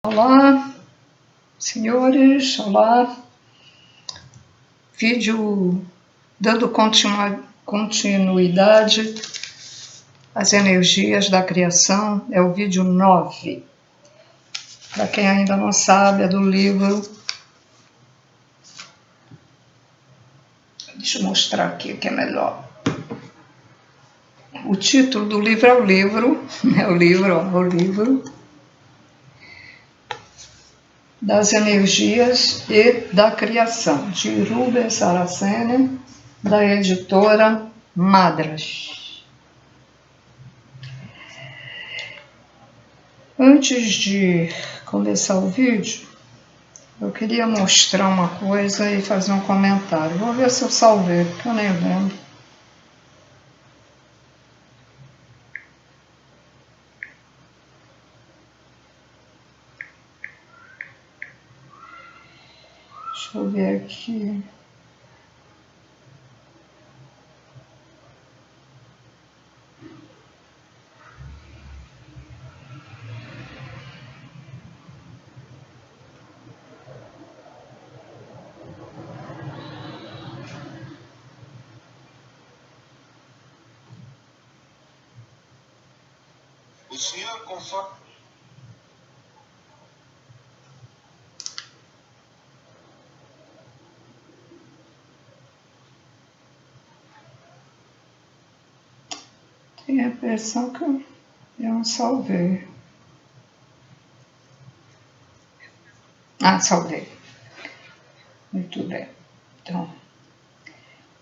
Olá, senhores, olá. Vídeo dando continuidade às energias da criação, é o vídeo 9. Para quem ainda não sabe, é do livro. Deixa eu mostrar aqui que é melhor. O título do livro é o livro das energias e da criação, de Rubens Saraceni, da editora Madras. Antes de começar o vídeo, eu queria mostrar uma coisa e fazer um comentário. Vou ver se eu salvei, porque eu nem lembro. Deixa eu ver aqui. O senhor conforme... Tenho a impressão que eu não salvei. Ah, salvei. Muito bem. Então,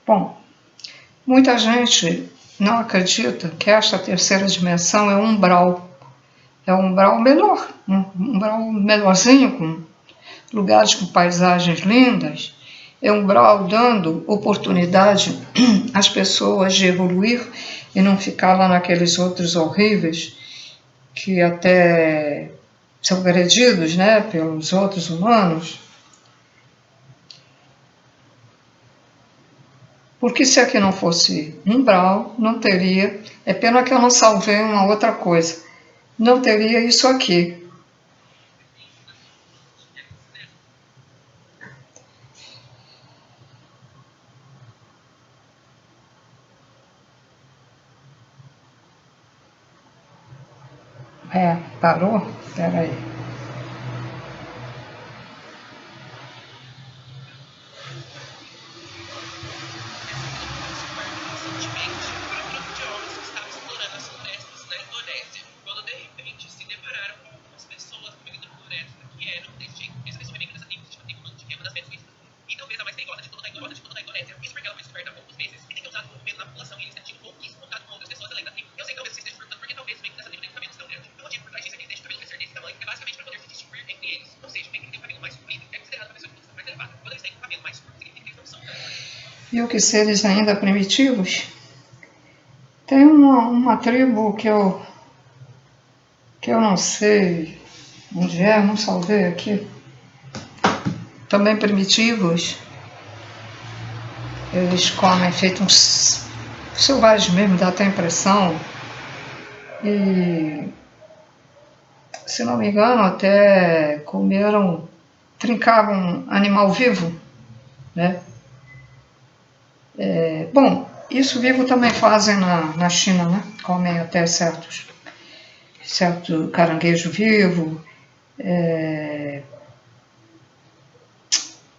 bom, muita gente não acredita que esta terceira dimensão é um umbral. É um umbral melhor, um umbral melhorzinho, com lugares com paisagens lindas. É um umbral dando oportunidade às pessoas de evoluir e não ficar lá naqueles outros horríveis que até são agredidos, né, pelos outros humanos. Porque se aqui não fosse umbral, não teria... É pena que eu não salvei uma outra coisa. Não teria isso aqui. Parou? Espera aí. Viu que seres ainda primitivos? Tem uma tribo que eu não sei onde é, não salvei aqui. Também primitivos. Eles comem feito uns selvagens mesmo, dá até impressão. E, se não me engano, até trincavam animal vivo, né? Bom, isso vivo também fazem na China, né? Comem até certo caranguejo vivo,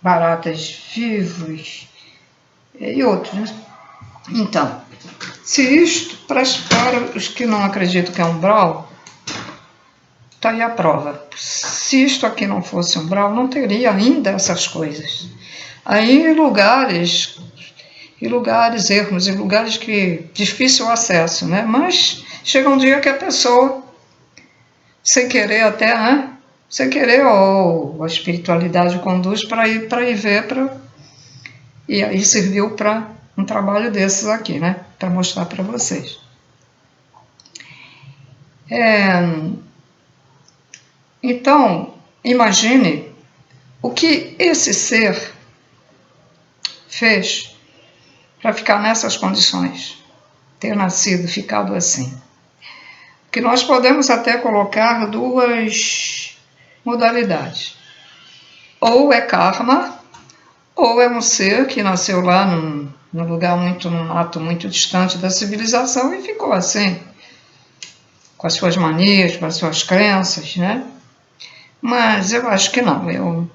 baratas vivos e outros, né? Então, se isto, para os que não acreditam que é umbral, está aí a prova. Se isto aqui não fosse umbral, não teria ainda essas coisas. Aí lugares ermos, em lugares que difícil acesso, né? Mas chega um dia que a pessoa, sem querer até, né? Sem querer, ou a espiritualidade conduz para ir ver, e aí serviu para um trabalho desses aqui, né? Para mostrar para vocês. Então, imagine o que esse ser fez para ficar nessas condições, ter nascido, ficado assim. Que nós podemos até colocar duas modalidades. Ou é karma, ou é um ser que nasceu lá num lugar num ato muito distante da civilização e ficou assim, com as suas manias, com as suas crenças, né? Mas eu acho que não,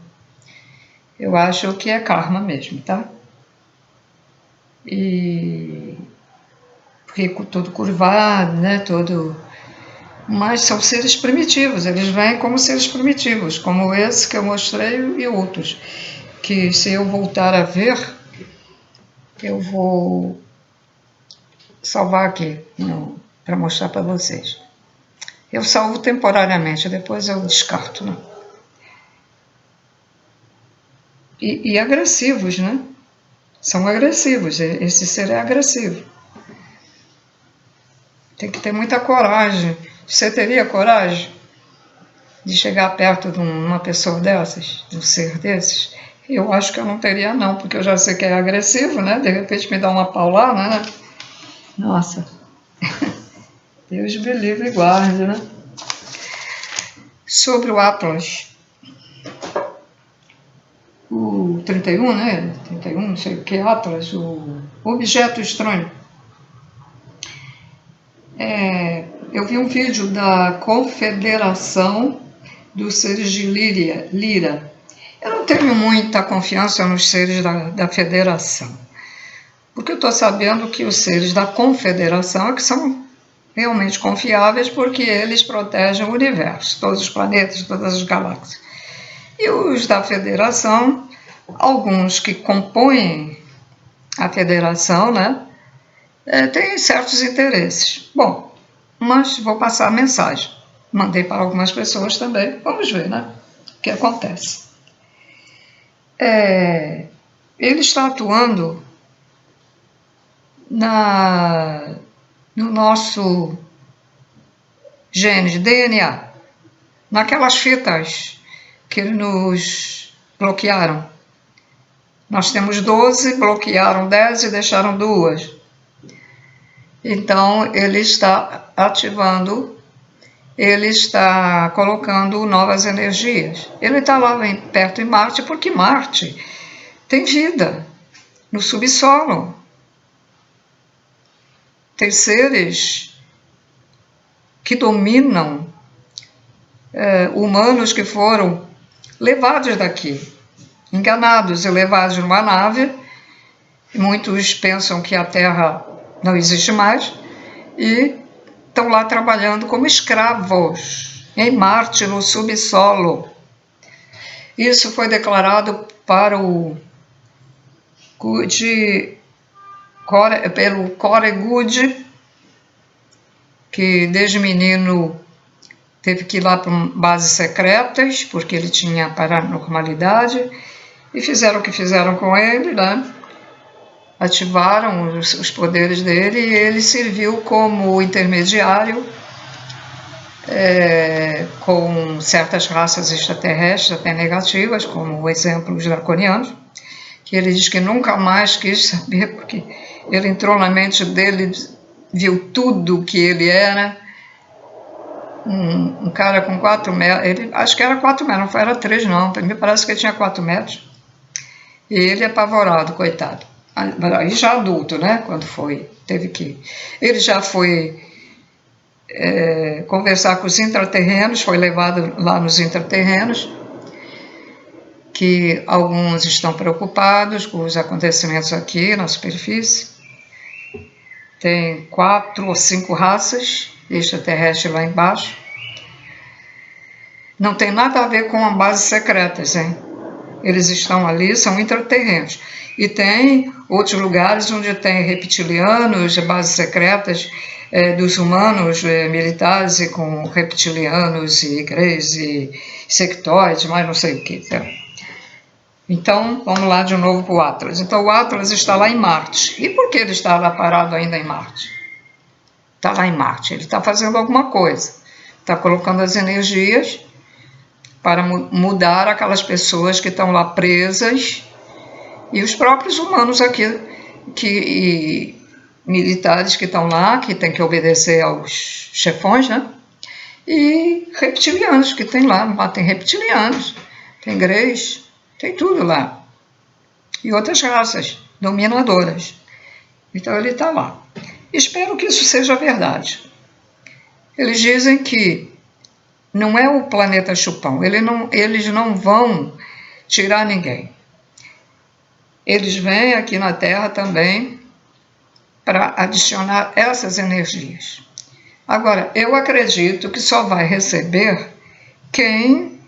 eu acho que é karma mesmo, tá? E porque todo curvado, né? Mas são seres primitivos, eles vêm como seres primitivos, como esse que eu mostrei e outros, que se eu voltar a ver, eu vou salvar aqui para mostrar para vocês. Eu salvo temporariamente, depois eu descarto, né? E agressivos, né? São agressivos, esse ser é agressivo. Tem que ter muita coragem. Você teria coragem de chegar perto de uma pessoa dessas, de um ser desses? Eu acho que eu não teria não, porque eu já sei que é agressivo, né? De repente me dá uma paulada, né? Nossa, Deus me livre e guarde, né? Sobre o Atlas, o 31, né? 31, não sei o que, Atlas, o objeto estranho. Eu vi um vídeo da Confederação dos Seres de Lira. Eu não tenho muita confiança nos seres da Federação, porque eu estou sabendo que os seres da Confederação é que são realmente confiáveis, porque eles protegem o universo, todos os planetas, todas as galáxias. E os da Federação, alguns que compõem a Federação, né, têm certos interesses. Bom, mas vou passar a mensagem. Mandei para algumas pessoas também. Vamos ver, né, o que acontece. Ele está atuando no nosso gene de DNA, naquelas fitas que nos bloquearam. Nós temos 12, bloquearam 10 e deixaram 2. Então, ele está ativando, ele está colocando novas energias. Ele está lá perto de Marte, porque Marte tem vida no subsolo. Tem seres que dominam humanos que foram levados daqui, enganados e levados numa nave. Muitos pensam que a Terra não existe mais e estão lá trabalhando como escravos em Marte, no subsolo. Isso foi declarado pelo Corey Goode, que desde menino teve que ir lá para bases secretas, porque ele tinha paranormalidade, e fizeram o que fizeram com ele, né? Ativaram os poderes dele e ele serviu como intermediário com certas raças extraterrestres, até negativas, como o exemplo os draconianos, que ele diz que nunca mais quis saber, porque ele entrou na mente dele, viu tudo o que ele era. Um cara com 4 metros, acho que era 4 metros, não era 3 não, me parece que ele tinha 4 metros. E ele apavorado, coitado. Aí já adulto, né, quando teve que... Ele já foi conversar com os intraterrenos, foi levado lá nos intraterrenos, que alguns estão preocupados com os acontecimentos aqui na superfície. Tem 4 ou 5 raças extraterrestres lá embaixo. Não tem nada a ver com as bases secretas, hein? Eles estão ali, são intraterrenos. E tem outros lugares onde tem reptilianos, bases secretas dos humanos militares, e com reptilianos e igrejas e sectóides, mas não sei o que. Então, vamos lá de novo para o Atlas. Então, o Atlas está lá em Marte. E por que ele está lá parado ainda em Marte? Está lá em Marte. Ele está fazendo alguma coisa. Está colocando as energias para mudar aquelas pessoas que estão lá presas e os próprios humanos aqui, militares que estão lá, que têm que obedecer aos chefões, né? e reptilianos, que tem lá tem reptilianos, tem greys, tem tudo lá. E outras raças dominadoras. Então ele está lá. Espero que isso seja verdade. Eles dizem que não é o planeta chupão, eles não vão tirar ninguém. Eles vêm aqui na Terra também para adicionar essas energias. Agora, eu acredito que só vai receber quem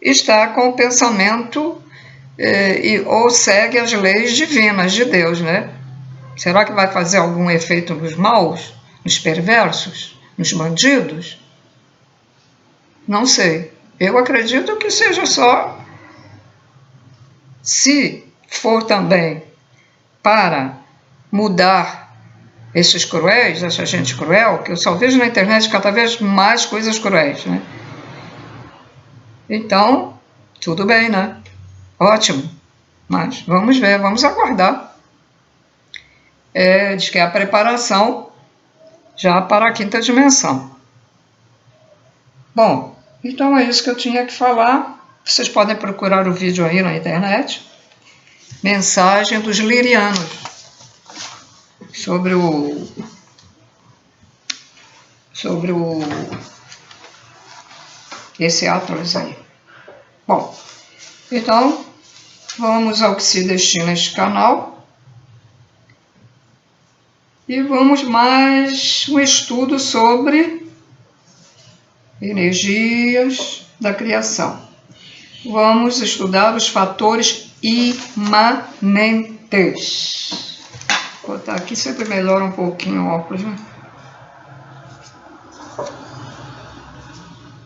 está com o pensamento ou segue as leis divinas de Deus, né? Será que vai fazer algum efeito nos maus, nos perversos, nos bandidos? Não sei. Eu acredito que seja só, se for também para mudar esses cruéis, essa gente cruel, que eu só vejo na internet cada vez mais coisas cruéis, né? Então, tudo bem, né? Ótimo. Mas vamos ver, vamos aguardar. Diz que é a preparação já para a quinta dimensão. Bom, então é isso que eu tinha que falar. Vocês podem procurar o vídeo aí na internet. Mensagem dos Lirianos sobre esse Atlas aí. Bom, então vamos ao que se destina este canal. E vamos mais um estudo sobre energias da criação. Vamos estudar os fatores imanentes. Vou botar aqui, sempre melhora um pouquinho o óculos, né?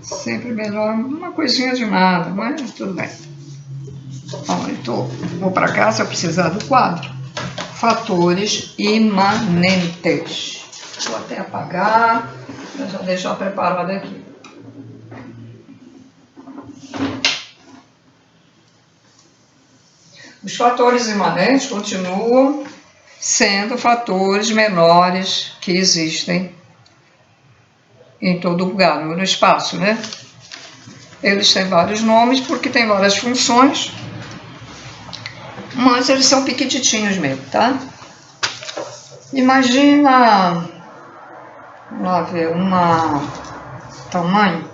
Sempre melhora uma coisinha de nada, mas tudo bem. Bom, vou para cá se eu precisar do quadro. Fatores imanentes. Vou até apagar, já deixar preparado aqui. Os fatores imanentes continuam sendo fatores menores que existem em todo lugar, no espaço, né? Eles têm vários nomes porque têm várias funções, mas eles são pequititinhos mesmo, tá? Imagina, vamos lá ver, tamanho.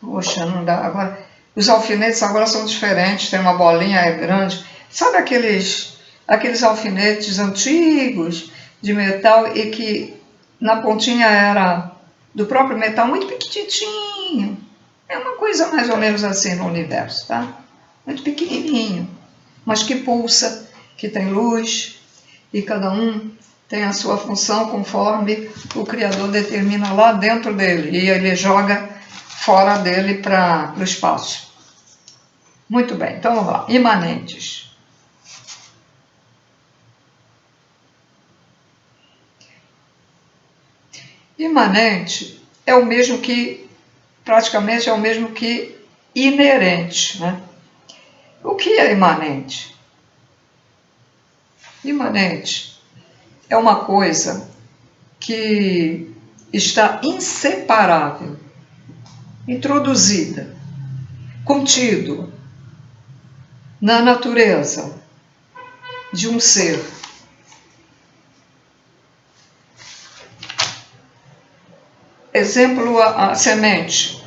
Poxa, não dá. Agora, os alfinetes agora são diferentes, tem uma bolinha grande. Sabe aqueles alfinetes antigos de metal e que na pontinha era do próprio metal, muito pequititinho? É uma coisa mais ou menos assim no universo, tá? Muito pequenininho, mas que pulsa, que tem luz, e cada um tem a sua função conforme o Criador determina lá dentro dele, e ele joga fora dele para o espaço. Muito bem, então vamos lá. Imanentes. Imanente é o mesmo que, praticamente é o mesmo que inerente, né? O que é imanente? Imanente é uma coisa que está inseparável, introduzida, contido na natureza de um ser. Exemplo, a semente.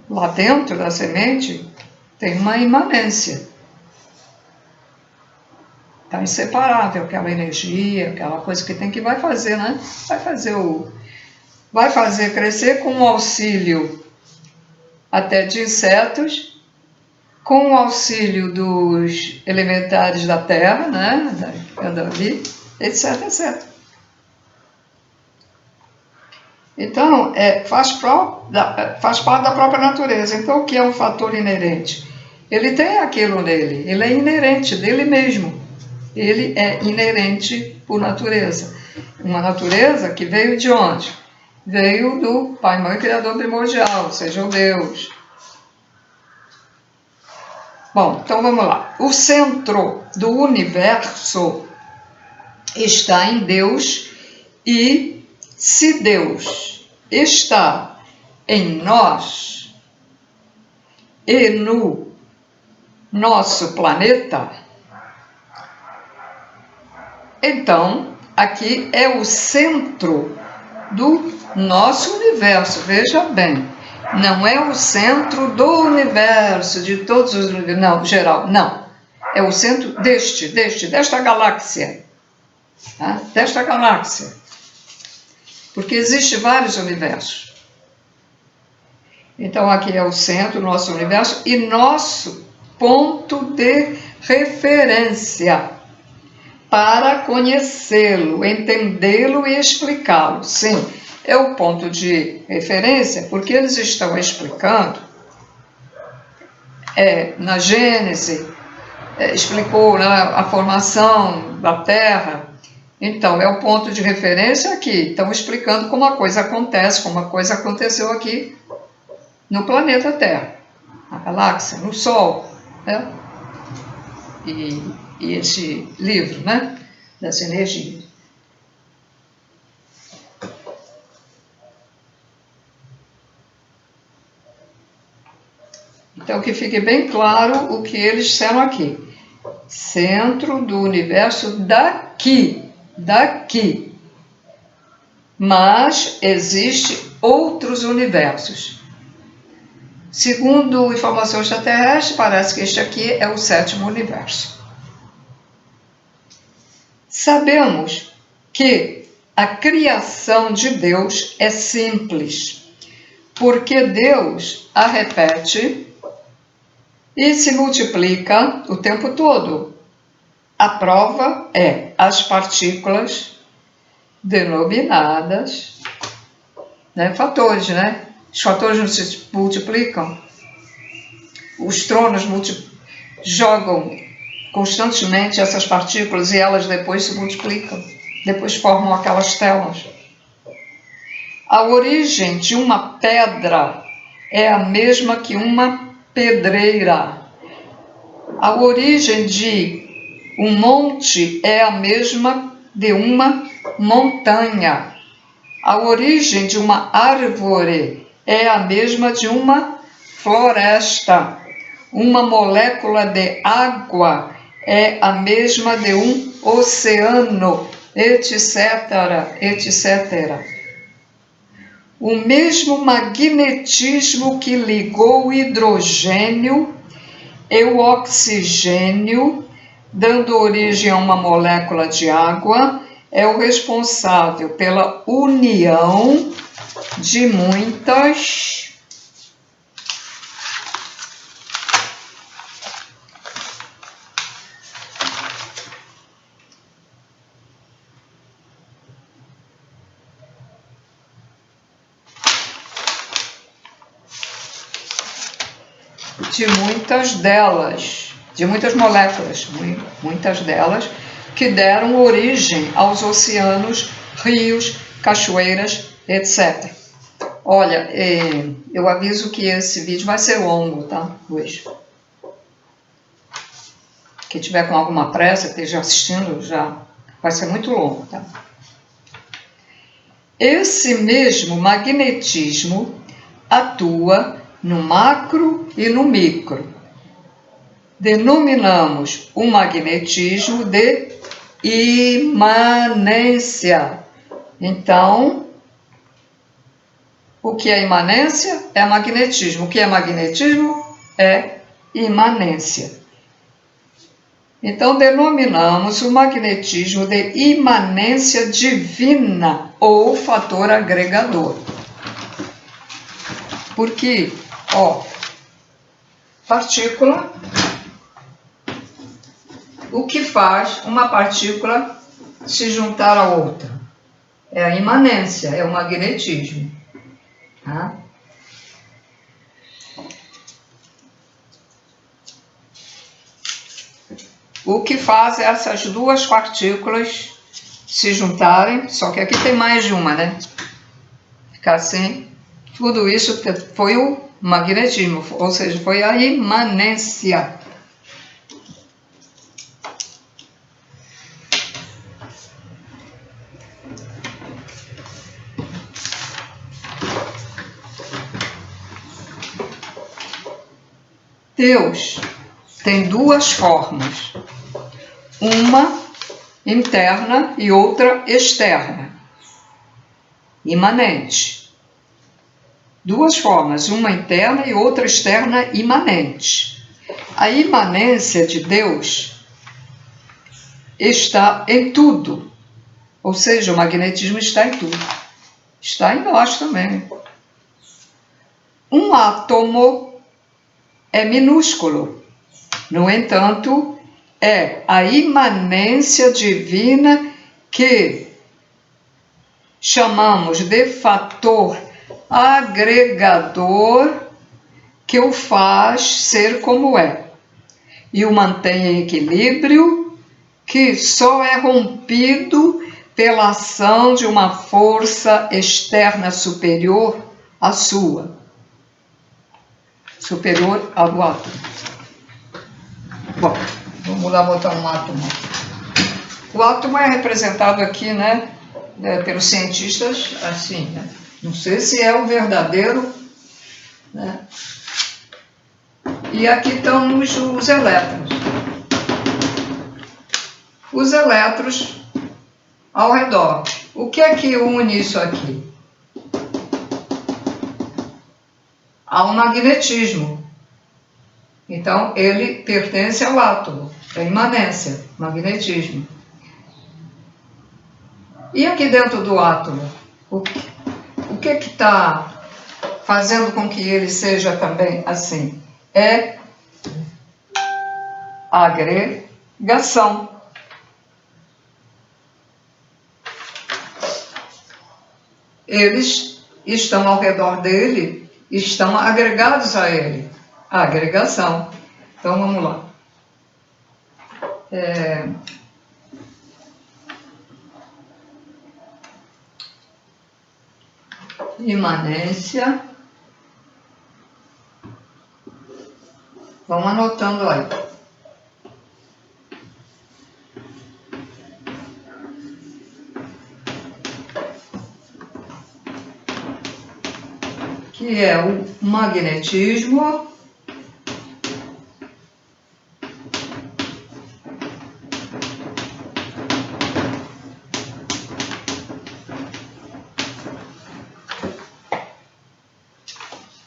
Lá dentro da semente tem uma imanência. Está inseparável aquela energia, aquela coisa que tem que vai fazer, né? Vai fazer crescer com o auxílio até de insetos, com o auxílio dos elementares da terra, né? Etc, etc. Então, faz parte da própria natureza. Então, o que é um fator inerente? Ele tem aquilo nele, ele é inerente dele mesmo. Ele é inerente por natureza. Uma natureza que veio de onde? Veio do Pai, Mãe, Criador primordial, seja o Deus. Bom, então vamos lá. O centro do universo está em Deus e se Deus está em nós e no nosso planeta, então aqui é o centro do nosso universo. Veja bem, não é o centro do universo, de todos os universos, não, geral, não. É o centro desta galáxia. Tá? Desta galáxia. Porque existem vários universos. Então aqui é o centro do nosso universo e nosso ponto de referência para conhecê-lo, entendê-lo e explicá-lo. Sim, é o ponto de referência porque eles estão explicando na Gênese, explicou, né, a formação da Terra. Então, é o ponto de referência aqui. Estão explicando como a coisa acontece, como a coisa aconteceu aqui no planeta Terra, na galáxia, no Sol, né? E esse livro, né, das energias. Então, que fique bem claro o que eles disseram aqui. Centro do universo daqui. Mas existem outros universos. Segundo informação extraterrestre, parece que este aqui é o 7º universo. Sabemos que a criação de Deus é simples, porque Deus a repete e se multiplica o tempo todo. A prova é as partículas denominadas, né, fatores, né? Os fatores não se multiplicam. Os tronos jogam constantemente essas partículas e elas depois se multiplicam. Depois formam aquelas telas. A origem de uma pedra é a mesma que uma pedreira. A origem de um monte é a mesma de uma montanha. A origem de uma árvore é a mesma de uma floresta. Uma molécula de água é a mesma de um oceano, etc., etc. O mesmo magnetismo que ligou o hidrogênio e o oxigênio, dando origem a uma molécula de água, é o responsável pela união de muitas moléculas, muitas delas, que deram origem aos oceanos, rios, cachoeiras, etc. Olha, eu aviso que esse vídeo vai ser longo, tá? Hoje. Quem tiver com alguma pressa, esteja assistindo, já vai ser muito longo, tá? Esse mesmo magnetismo atua no macro e no micro. Denominamos o magnetismo de imanência. Então, o que é imanência? É magnetismo. O que é magnetismo? É imanência. Então, denominamos o magnetismo de imanência divina ou fator agregador. Porque, partícula, o que faz uma partícula se juntar a outra? É a imanência, é o magnetismo. Tá? O que faz essas duas partículas se juntarem, só que aqui tem mais de uma, né? Ficar assim, tudo isso foi o magnetismo, ou seja, foi a imanência. Deus tem duas formas, uma interna e outra externa, imanente. Duas formas, uma interna e outra externa imanente. A imanência de Deus está em tudo, ou seja, o magnetismo está em tudo. Está em nós também. Um átomo é minúsculo, no entanto, é a imanência divina que chamamos de fator agregador que o faz ser como é e o mantém em equilíbrio, que só é rompido pela ação de uma força externa superior à sua, superior ao do átomo. Bom, vamos lá botar um átomo. O átomo é representado aqui, né, pelos cientistas assim, né? Não sei se é o verdadeiro, né? E aqui estão os elétrons. Os elétrons ao redor. O que é que une isso aqui? Há um magnetismo. Então, ele pertence ao átomo, é imanência, magnetismo. E aqui dentro do átomo, o que está fazendo com que ele seja também assim? É agregação. Eles estão ao redor dele, estão agregados a ele. A agregação. Então, vamos lá. Imanência. Vamos anotando aí. Que é o magnetismo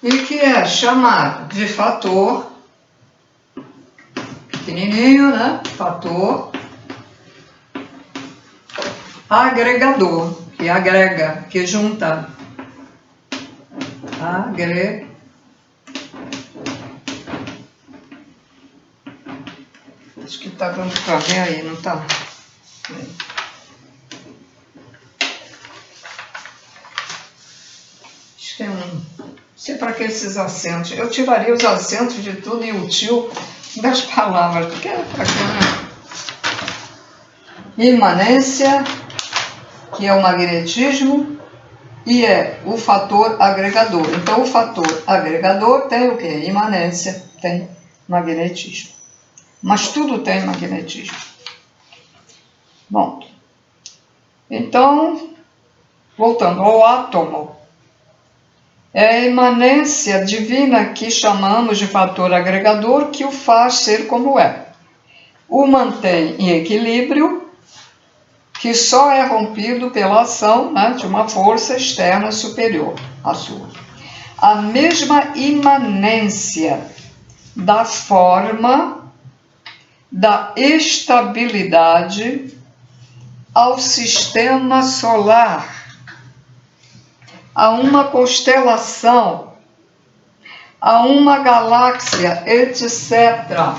e que é chamado de fator pequenininho, né? Fator agregador, que agrega, que junta. Acho que tá dando para ver aí, não tá? Acho que é não sei para que esses acentos. Eu tiraria os acentos de tudo e o tio das palavras, porque é para que, né? Imanência, que é o magnetismo, e é o fator agregador. Então, o fator agregador tem o quê? Imanência, tem magnetismo. Mas tudo tem magnetismo. Bom, então, voltando ao átomo, é a imanência divina que chamamos de fator agregador que o faz ser como é. O mantém em equilíbrio, que só é rompido pela ação, né, de uma força externa superior à sua. A mesma imanência da forma, da estabilidade ao sistema solar, a uma constelação, a uma galáxia, etc.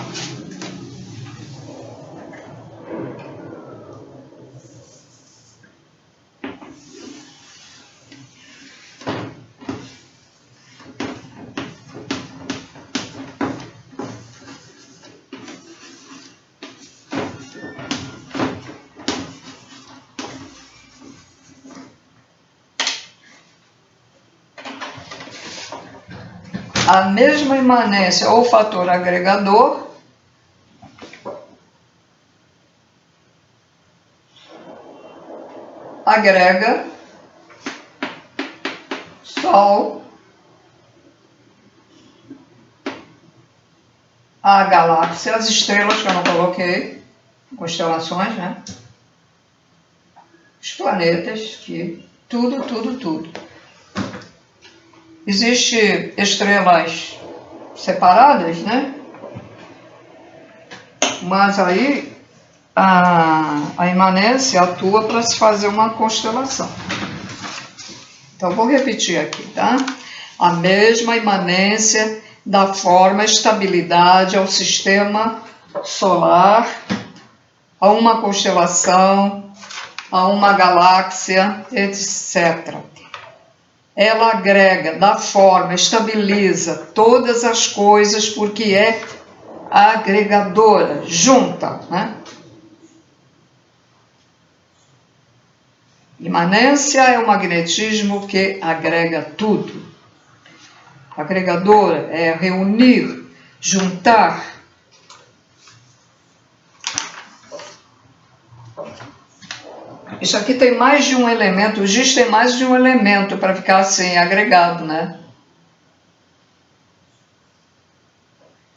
A mesma imanência ou fator agregador agrega Sol, a galáxia, as estrelas que eu não coloquei, constelações, né? Os planetas, que tudo. Existem estrelas separadas, né? Mas aí a imanência atua para se fazer uma constelação. Então, vou repetir aqui, tá? A mesma imanência dá forma e estabilidade ao sistema solar, a uma constelação, a uma galáxia, etc. Ela agrega, dá forma, estabiliza todas as coisas porque é agregadora, junta, né? Imanência é o magnetismo que agrega tudo. Agregadora é reunir, juntar. Isso aqui tem mais de um elemento, o giz tem mais de um elemento para ficar assim, agregado, né?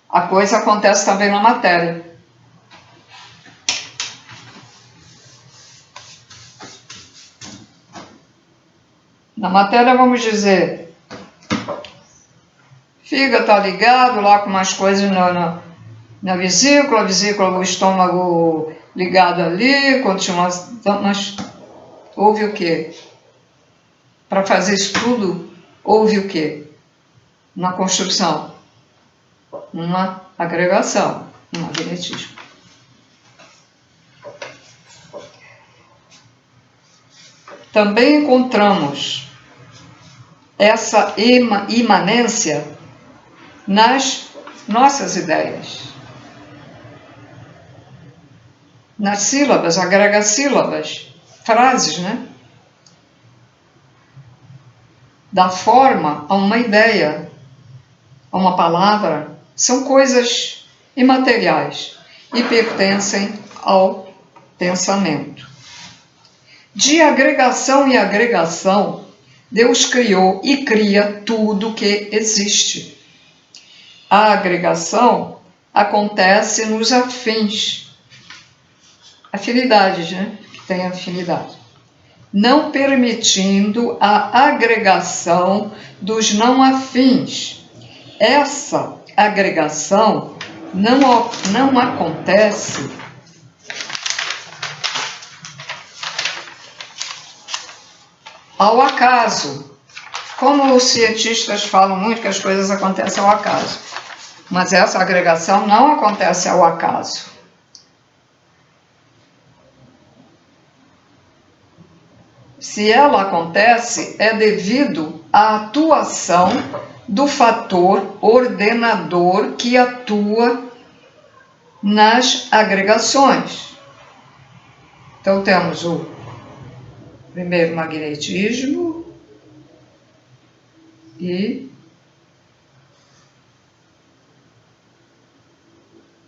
A coisa acontece também na matéria. Na matéria, vamos dizer, fígado está ligado lá com umas coisas na vesícula, a vesícula, o estômago ligado ali, continua, mas houve o quê? Para fazer isso tudo, houve o quê? Uma construção, uma agregação, um magnetismo. Também encontramos essa imanência nas nossas ideias, nas sílabas, agrega sílabas, frases, né? Dá forma a uma ideia, a uma palavra, são coisas imateriais e pertencem ao pensamento. De agregação em agregação, Deus criou e cria tudo que existe. A agregação acontece nos afins, afinidades, né? Que tem afinidade. Não permitindo a agregação dos não afins. Essa agregação não acontece ao acaso. Como os cientistas falam muito que as coisas acontecem ao acaso, mas essa agregação não acontece ao acaso. Se ela acontece, é devido à atuação do fator ordenador que atua nas agregações. Então, temos o primeiro magnetismo e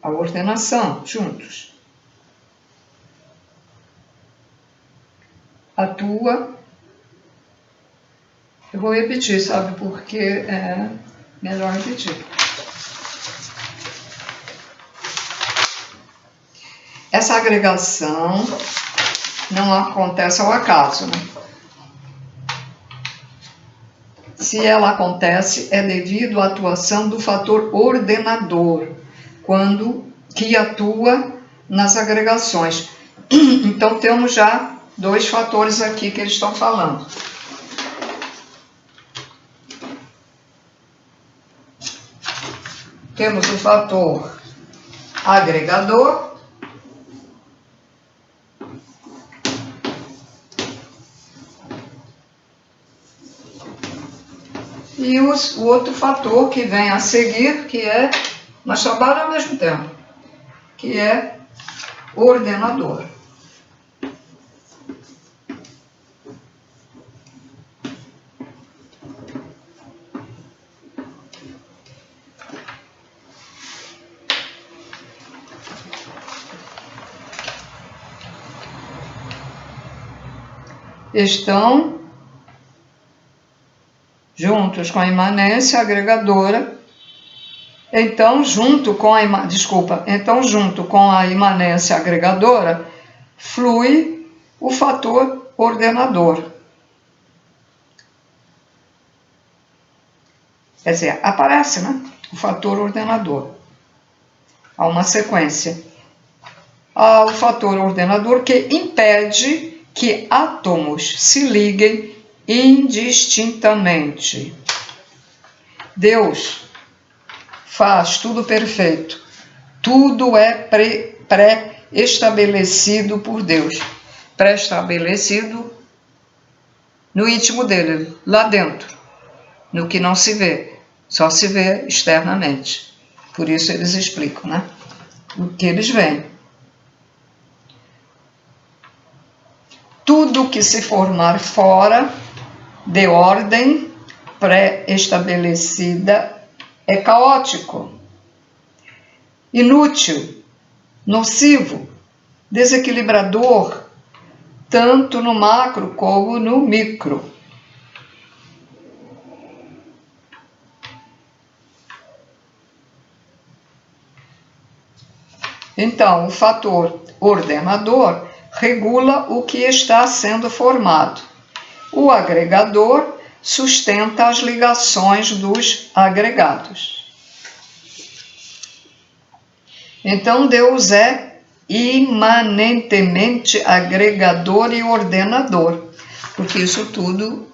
a ordenação juntos. Atua, eu vou repetir, sabe, porque é melhor repetir. Essa agregação não acontece ao acaso, né? Se ela acontece, é devido à atuação do fator ordenador, que atua nas agregações. Então, temos já dois fatores aqui que eles estão falando. Temos o fator agregador e o outro fator que vem a seguir, que é, nós trabalhamos ao mesmo tempo, que é ordenador. Estão juntos com a imanência agregadora Então, junto com a imanência agregadora, flui o fator ordenador. Quer dizer, aparece, né? O fator ordenador. Há uma sequência. Há o fator ordenador que impede que átomos se liguem indistintamente. Deus faz tudo perfeito. Tudo é pré-estabelecido por Deus. Pré-estabelecido no íntimo dele, lá dentro, no que não se vê, só se vê externamente. Por isso eles explicam, né? O que eles veem. Tudo que se formar fora de ordem pré-estabelecida é caótico, inútil, nocivo, desequilibrador, tanto no macro como no micro. Então, o fator ordenador regula o que está sendo formado. O agregador sustenta as ligações dos agregados. Então, Deus é imanentemente agregador e ordenador, porque isso tudo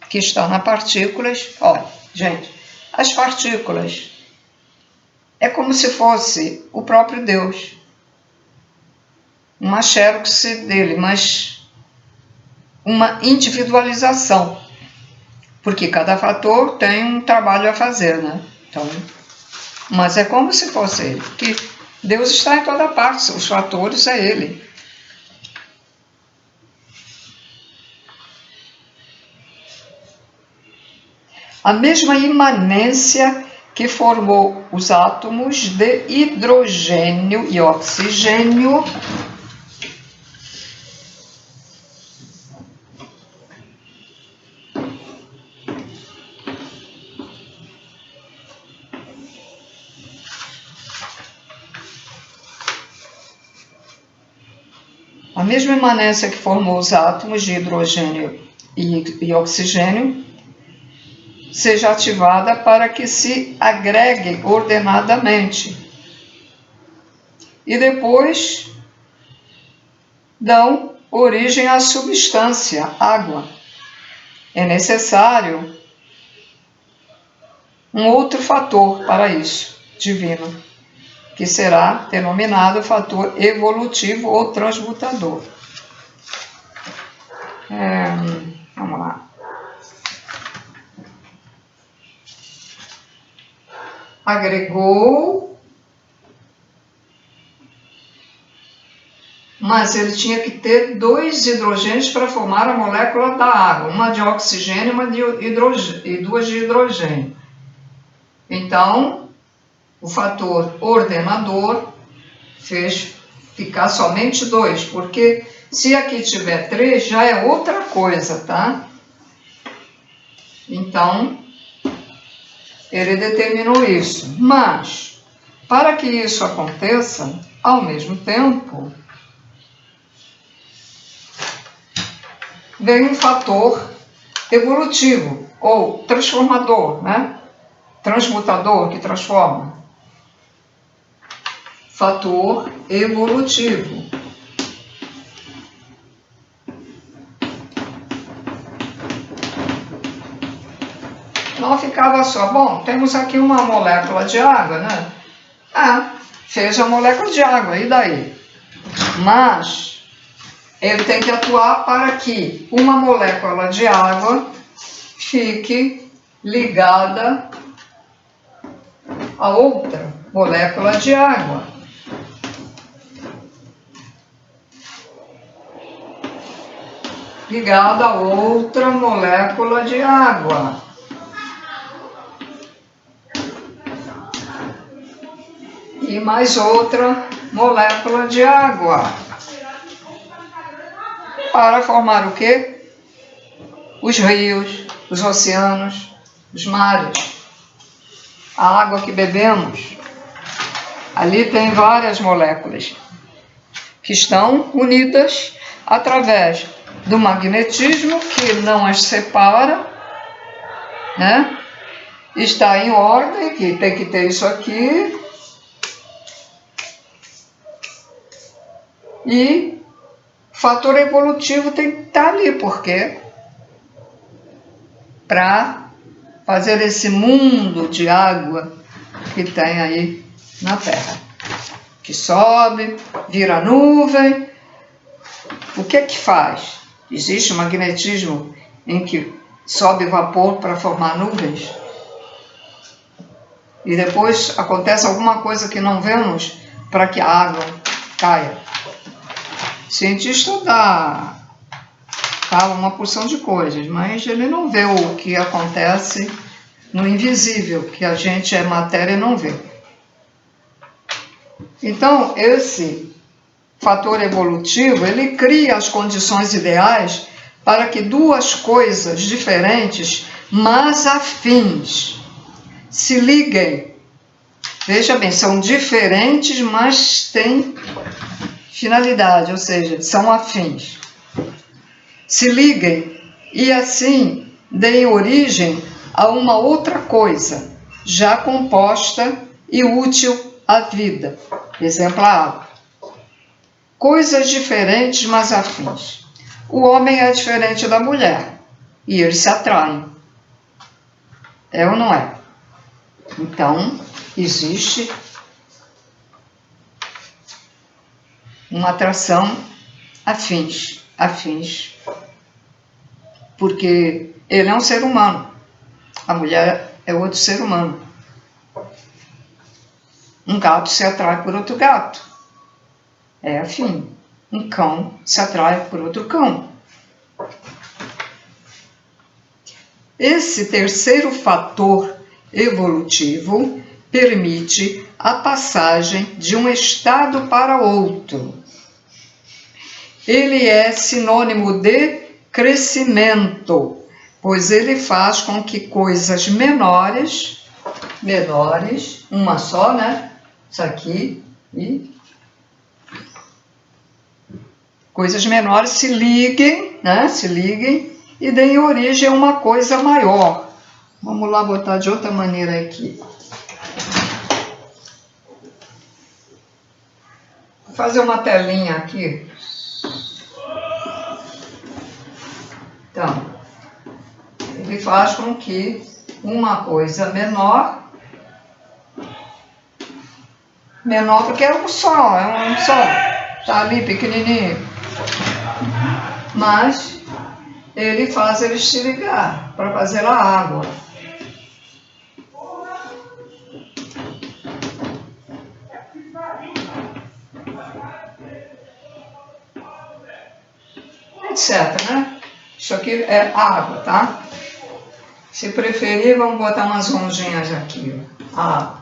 que está nas partículas, olha, gente, as partículas é como se fosse o próprio Deus, uma xerox dele, mas uma individualização, porque cada fator tem um trabalho a fazer, né? Então, mas é como se fosse ele, porque Deus está em toda parte, os fatores é ele. A mesma imanência que formou os átomos de hidrogênio e oxigênio a mesma imanência que formou os átomos de hidrogênio e oxigênio seja ativada para que se agreguem ordenadamente e depois dão origem à substância, água. É necessário um outro fator para isso, divino, que será denominado fator evolutivo ou transmutador. Vamos lá. Agregou, mas ele tinha que ter 2 hidrogênios para formar a molécula da água, uma de oxigênio e 2 de hidrogênio. Então, o fator ordenador fez ficar somente 2, porque se aqui tiver 3 já é outra coisa, tá? Então, ele determinou isso. Mas, para que isso aconteça, ao mesmo tempo, vem um fator evolutivo, ou transformador, né? Transmutador, que transforma. Fator evolutivo. Não ficava só, bom, temos aqui uma molécula de água, né? Fez a molécula de água, e daí? Mas ele tem que atuar para que uma molécula de água fique ligada a outra molécula de água. Ligada a outra molécula de água. E mais outra molécula de água. Para formar o quê? Os rios, os oceanos, os mares. a água que bebemos, ali tem várias moléculas que estão unidas através do magnetismo que não as separa, né? Está em ordem, que tem que ter isso aqui. E o fator evolutivo tem que estar ali, porque para fazer esse mundo de água que tem aí na Terra, que sobe, vira nuvem. O que é que faz? Existe um magnetismo em que sobe vapor para formar nuvens? E depois acontece alguma coisa que não vemos para que a água caia. O cientista fala uma porção de coisas, mas ele não vê o que acontece no invisível, que a gente é matéria e não vê. Então, esse fator evolutivo, ele cria as condições ideais para que duas coisas diferentes, mas afins, se liguem. Veja bem, são diferentes, mas têm finalidade, ou seja, são afins. Se liguem e assim deem origem a uma outra coisa, já composta e útil à vida. Exemplo, a água. Coisas diferentes, mas afins. O homem é diferente da mulher e eles se atraem. É ou não é? Então, existe uma atração afins, porque ele é um ser humano, a mulher é outro ser humano. Um gato se atrai por outro gato, é afim. Um cão se atrai por outro cão. Esse terceiro fator evolutivo permite a passagem de um estado para outro. Ele é sinônimo de crescimento, pois ele faz com que coisas menores, uma só, né? Isso aqui, e coisas menores se liguem, né? Se liguem e deem origem a uma coisa maior. Vamos lá botar de outra maneira aqui. Vou fazer uma telinha aqui. Então, ele faz com que uma coisa menor porque é um sol, está ali pequenininho, mas ele faz eles se ligar para fazer a água. Etc, né? Isso aqui é água, tá? Se preferir, vamos botar umas ondinhas aqui, ó. Água.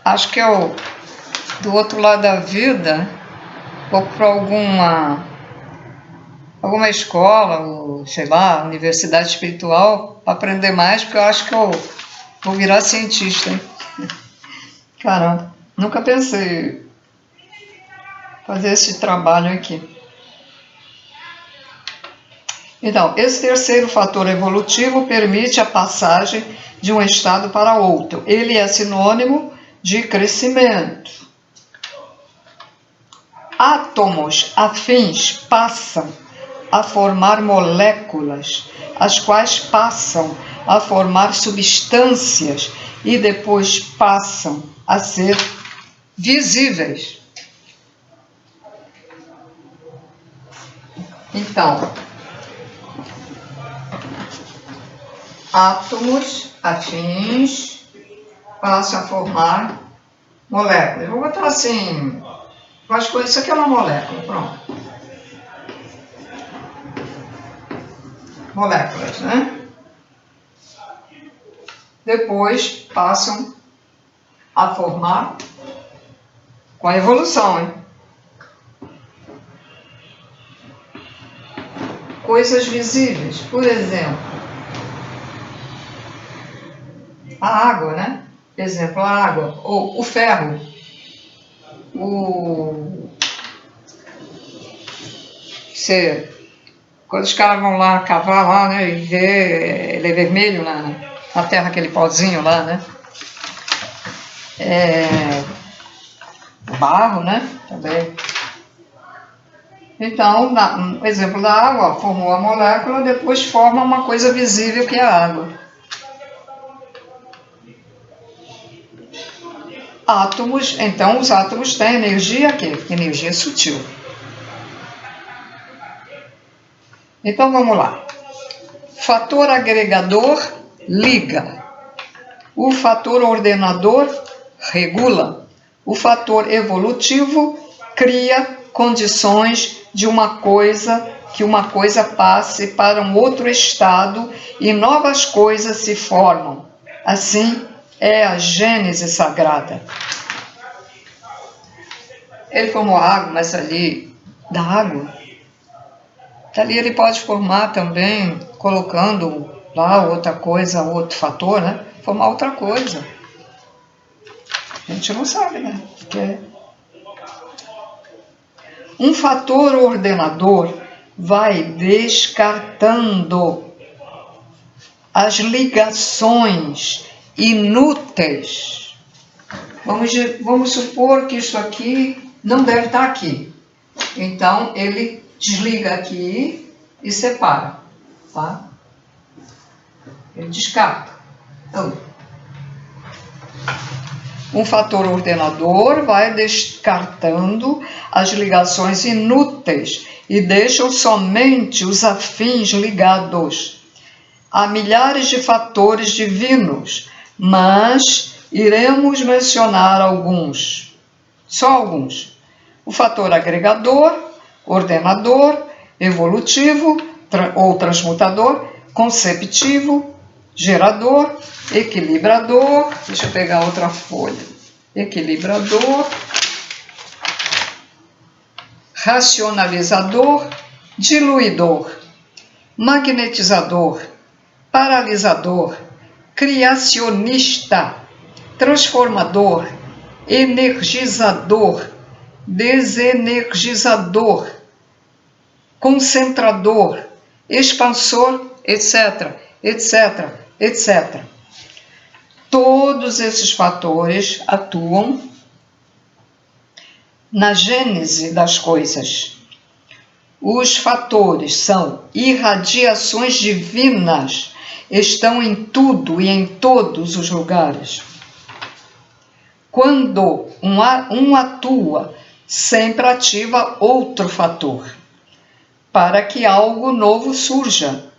Acho que eu, do outro lado da vida, vou para alguma escola, ou, sei lá, universidade espiritual, para aprender mais, porque eu acho que eu vou virar cientista, hein? Caramba, nunca pensei em fazer esse trabalho aqui. Então, esse terceiro fator evolutivo permite a passagem de um estado para outro. Ele é sinônimo de crescimento. Átomos afins passam a formar moléculas, as quais passam a formar substâncias e depois passam a ser visíveis. Então, átomos afins passam a formar moléculas. Vou botar assim, isso aqui é uma molécula, pronto. Moléculas, né? Depois passam a formar com a evolução, hein? coisas visíveis. Por exemplo, a água, né? Exemplo, a água, ou o ferro, quando os caras vão lá cavar lá, né, e ver, ele é vermelho na terra, aquele pozinho lá, né? O barro, né? Também. Então, um exemplo da água, formou a molécula, depois forma uma coisa visível que é a água. Átomos, então os átomos têm energia que energia sutil. Então vamos lá. Fator agregador liga. O fator ordenador regula. O fator evolutivo cria condições de que uma coisa passe para um outro estado e novas coisas se formam. Assim é a Gênese sagrada. Ele formou água, mas ali da água, dali ele pode formar também, colocando lá outra coisa, outro fator, né? Formar outra coisa. A gente não sabe, né? Porque um fator ordenador vai descartando as ligações inúteis. Vamos supor que isso aqui não deve estar aqui. Então, ele desliga aqui e separa, tá? Ele descarta. Então, um fator ordenador vai descartando as ligações inúteis e deixam somente os afins ligados. Há milhares de fatores divinos, mas iremos mencionar alguns, só alguns. O fator agregador, ordenador, evolutivo ou transmutador, conceptivo, gerador, equilibrador, deixa eu pegar outra folha, equilibrador, racionalizador, diluidor, magnetizador, paralisador, criacionista, transformador, energizador, desenergizador, concentrador, expansor, etc, etc, etc. Todos esses fatores atuam na gênese das coisas. Os fatores são irradiações divinas, estão em tudo e em todos os lugares. Quando um atua, sempre ativa outro fator, para que algo novo surja.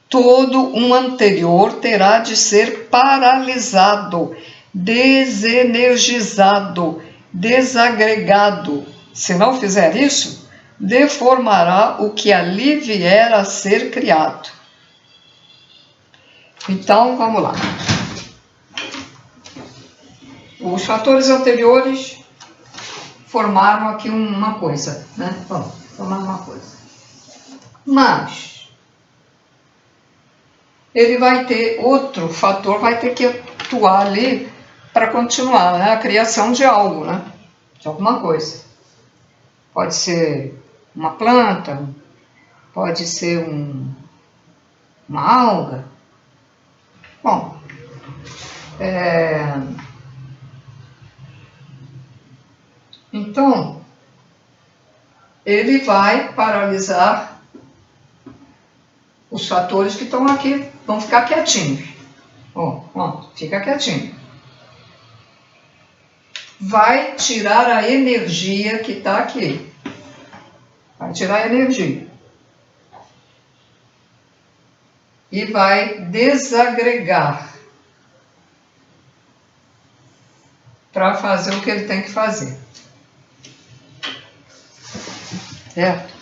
Todo um anterior terá de ser paralisado, desenergizado, desagregado. Se não fizer isso, deformará o que ali vier a ser criado. Então, vamos lá. Os fatores anteriores formaram aqui uma coisa, né? Bom, formaram uma coisa. Mas ele vai ter outro fator, vai ter que atuar ali para continuar, né? A criação de algo, né? De alguma coisa. Pode ser uma planta, pode ser uma alga. Bom, então, ele vai paralisar os fatores que estão aqui, vão ficar quietinhos. Ó, fica quietinho. Vai tirar a energia que está aqui. Vai tirar a energia. E vai desagregar para fazer o que ele tem que fazer. Certo?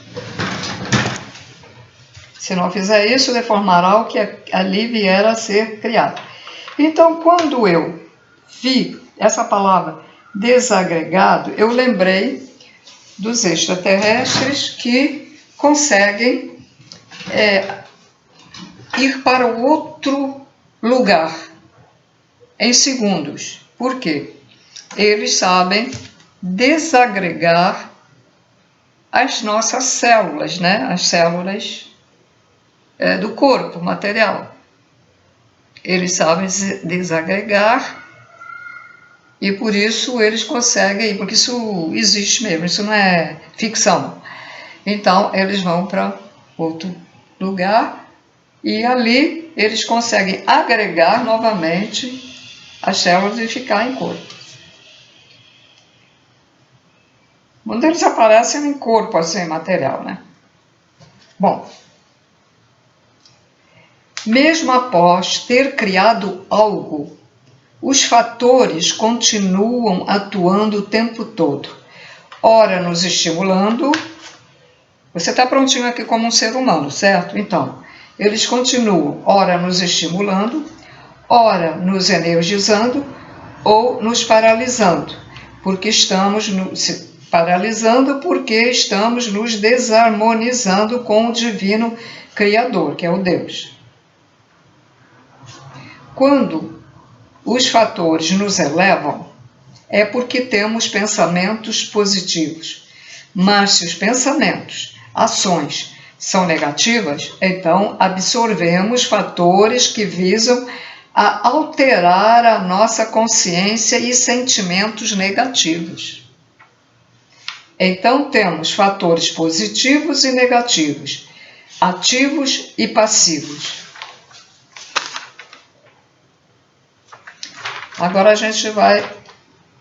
Se não fizer isso, deformará o que ali vier a ser criado. Então, quando eu vi essa palavra desagregado, eu lembrei dos extraterrestres que conseguem ir para o outro lugar em segundos. Por quê? Eles sabem desagregar as nossas células, né? As células do corpo material. Eles sabem desagregar e por isso eles conseguem, porque isso existe mesmo, isso não é ficção. Então eles vão para outro lugar e ali eles conseguem agregar novamente as células e ficar em corpo. Quando eles aparecem em corpo, assim, material, né? Bom, mesmo após ter criado algo, os fatores continuam atuando o tempo todo. Ora nos estimulando, você está prontinho aqui como um ser humano, certo? Então, eles continuam, ora nos estimulando, ora nos energizando ou nos paralisando, porque estamos paralisando porque estamos nos desarmonizando com o divino Criador, que é o Deus. Quando os fatores nos elevam, é porque temos pensamentos positivos. Mas se os pensamentos, ações, são negativas, então absorvemos fatores que visam a alterar a nossa consciência e sentimentos negativos. Então temos fatores positivos e negativos, ativos e passivos. Agora a gente vai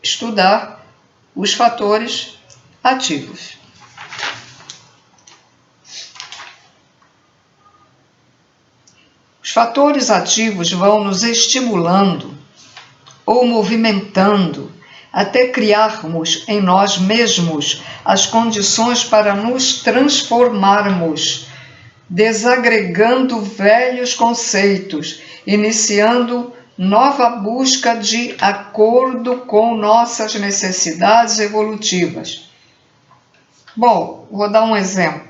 estudar os fatores ativos. Os fatores ativos vão nos estimulando ou movimentando até criarmos em nós mesmos as condições para nos transformarmos, desagregando velhos conceitos, iniciando nova busca de acordo com nossas necessidades evolutivas. Bom, vou dar um exemplo.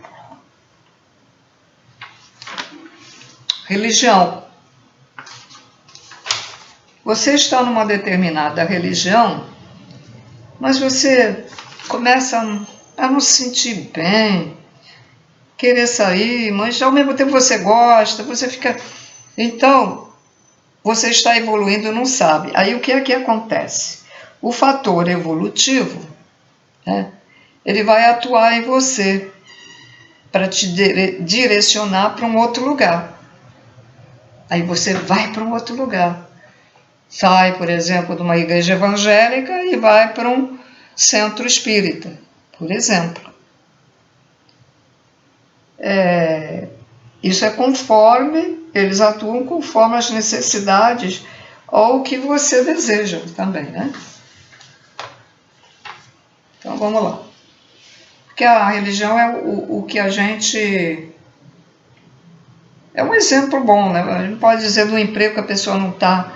Religião. Você está numa determinada religião, mas você começa a não se sentir bem, querer sair, mas ao mesmo tempo você gosta, você fica... Então, você está evoluindo e não sabe. Aí o que é que acontece? O fator evolutivo, né, ele vai atuar em você para te direcionar para um outro lugar. Aí você vai para um outro lugar. Sai, por exemplo, de uma igreja evangélica e vai para um centro espírita, por exemplo. Isso é conforme, eles atuam conforme as necessidades ou o que você deseja também, né? Então vamos lá. Porque a religião é o que a gente... É um exemplo bom, né? A gente pode dizer do emprego que a pessoa não está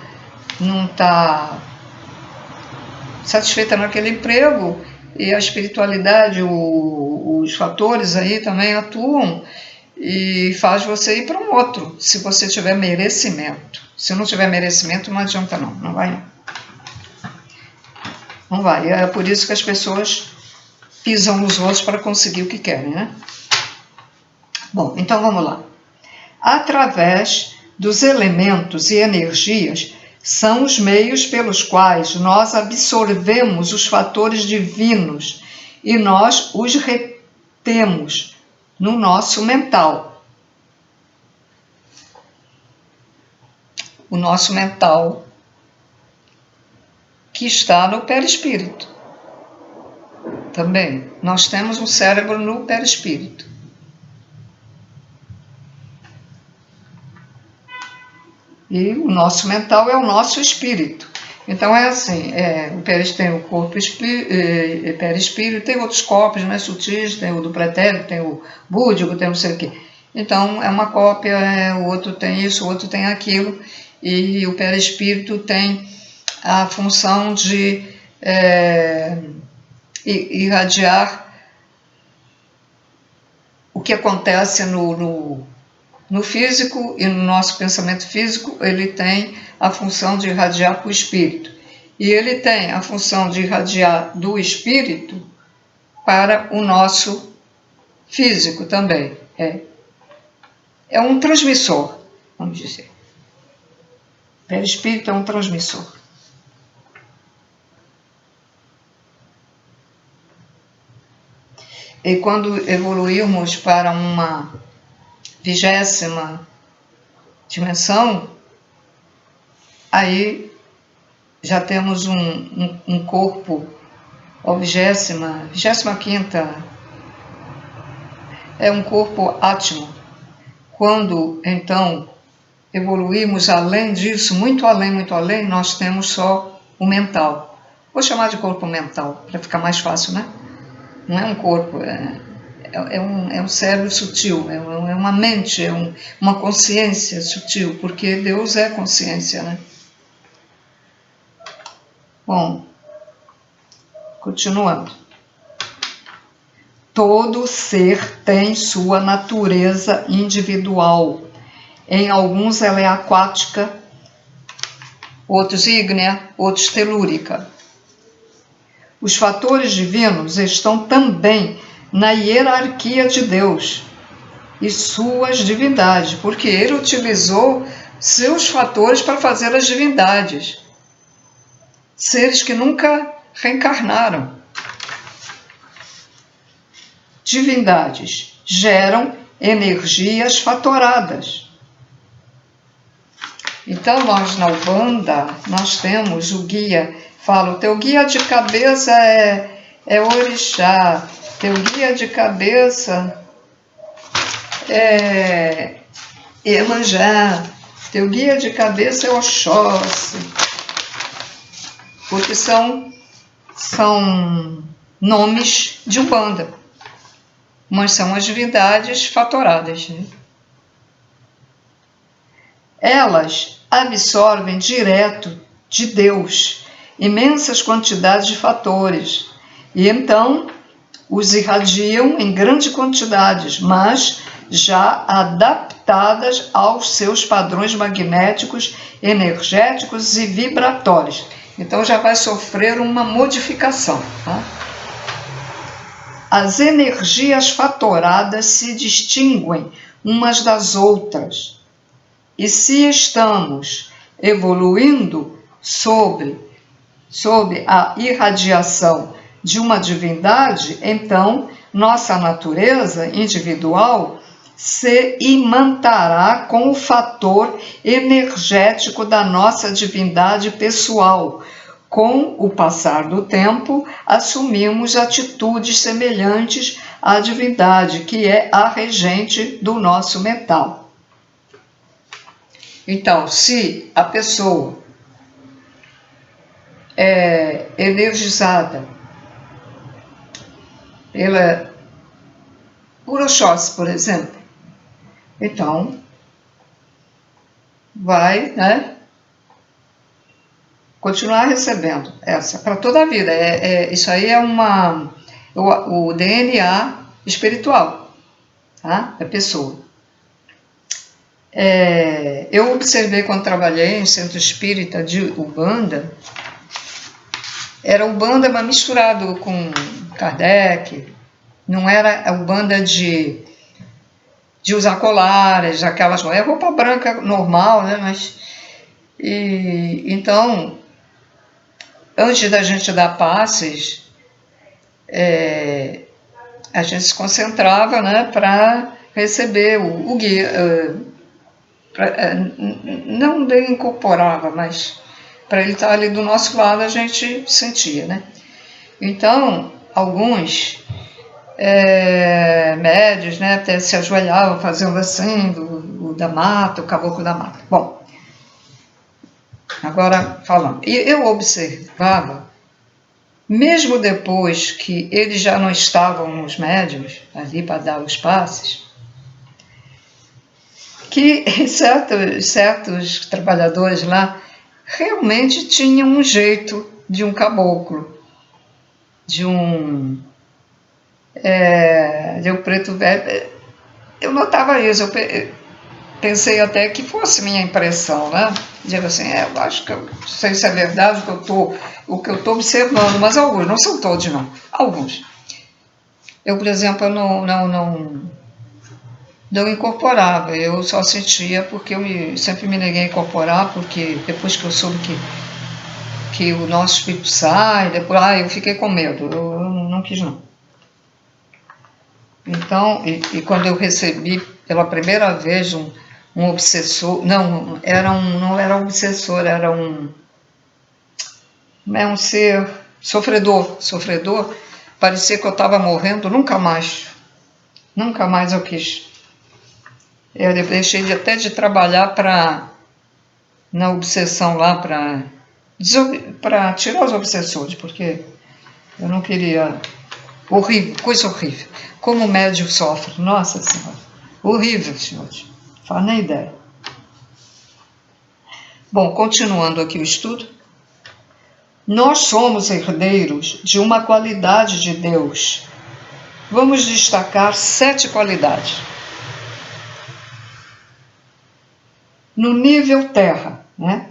satisfeita naquele emprego e a espiritualidade, os fatores aí também atuam e faz você ir para um outro, se você tiver merecimento. Se não tiver merecimento, não adianta não vai não. Não vai, é por isso que as pessoas pisam nos outros para conseguir o que querem, né? Bom, então vamos lá. Através dos elementos e energias, são os meios pelos quais nós absorvemos os fatores divinos e nós os retemos no nosso mental. O nosso mental, que está no perispírito. Também, nós temos um cérebro no perispírito. E o nosso mental é o nosso espírito. Então é assim, tem o corpo perispírito, tem outros corpos, né, sutis, tem o do pretérito, tem o búdico, tem não sei o quê. Então é uma cópia, o outro tem isso, o outro tem aquilo, e o perispírito tem a função de irradiar o que acontece no físico e no nosso pensamento físico, ele tem a função de irradiar para o espírito. E ele tem a função de irradiar do espírito para o nosso físico também. É um transmissor, vamos dizer. O perispírito é um transmissor. E quando evoluirmos para uma 20ª dimensão, aí já temos um corpo, a 25ª, é um corpo átimo. Quando, então, evoluirmos além disso, muito além, nós temos só o mental. Vou chamar de corpo mental, para ficar mais fácil, né? Não é um corpo, é um cérebro sutil, é uma mente, uma consciência sutil, porque Deus é consciência, né? Bom, continuando. Todo ser tem sua natureza individual. Em alguns ela é aquática, outros ígnea, outros telúrica. Os fatores divinos estão também na hierarquia de Deus e suas divindades, porque ele utilizou seus fatores para fazer as divindades. Seres que nunca reencarnaram. Divindades geram energias fatoradas. Então, nós na Umbanda, nós temos o guia. Fala, o teu guia de cabeça é Orixá, teu guia de cabeça é Iemanjá, teu guia de cabeça é Oxóssi, porque são nomes de Umbanda, mas são as divindades fatoradas, né? Elas absorvem direto de Deus imensas quantidades de fatores e então os irradiam em grandes quantidades, mas já adaptadas aos seus padrões magnéticos, energéticos e vibratórios. Então já vai sofrer uma modificação, tá? As energias fatoradas se distinguem umas das outras. E se estamos evoluindo sob a irradiação de uma divindade, então nossa natureza individual se imantará com o fator energético da nossa divindade pessoal. Com o passar do tempo, assumimos atitudes semelhantes à divindade, que é a regente do nosso mental. Então, se a pessoa é energizada por Oxóssi, por exemplo, então vai, né, continuar recebendo essa para toda a vida. Isso aí é o DNA espiritual, tá? Da pessoa. Eu observei quando trabalhei em centro espírita de Umbanda, era Umbanda, mas misturado com Kardec, não era a Umbanda de usar colares, aquelas coisas, é roupa branca normal, né? Então, antes da gente dar passes, a gente se concentrava, né, para receber o guia. Não incorporava, mas para ele estar ali do nosso lado a gente sentia, né? Então, alguns médios, né, até se ajoelhavam fazendo assim, o da mata, o caboclo da mata. Bom, agora falando, eu observava, mesmo depois que eles já não estavam os médios ali para dar os passes, que certos trabalhadores lá realmente tinham um jeito de um caboclo, de um preto velho. eu notava isso, pensei até que fosse minha impressão, né? Digo assim, eu acho que eu não sei se é verdade o que eu estou observando, mas alguns, não são todos não, alguns. Eu, por exemplo, não incorporava, eu só sentia porque eu sempre me neguei a incorporar, porque depois que eu soube que o nosso espírito sai, depois eu fiquei com medo, eu não quis não. Então, e quando eu recebi pela primeira vez um obsessor, não era um obsessor, era um ser sofredor, parecia que eu estava morrendo, nunca mais eu quis. Eu deixei até de trabalhar na obsessão lá, para tirar os obsessores, porque eu não queria. Horrível, coisa horrível. Como o médium sofre, nossa Senhora. Horrível, senhores. Não faz nem ideia. Bom, continuando aqui o estudo. Nós somos herdeiros de uma qualidade de Deus. Vamos destacar 7 qualidades. No nível terra, né?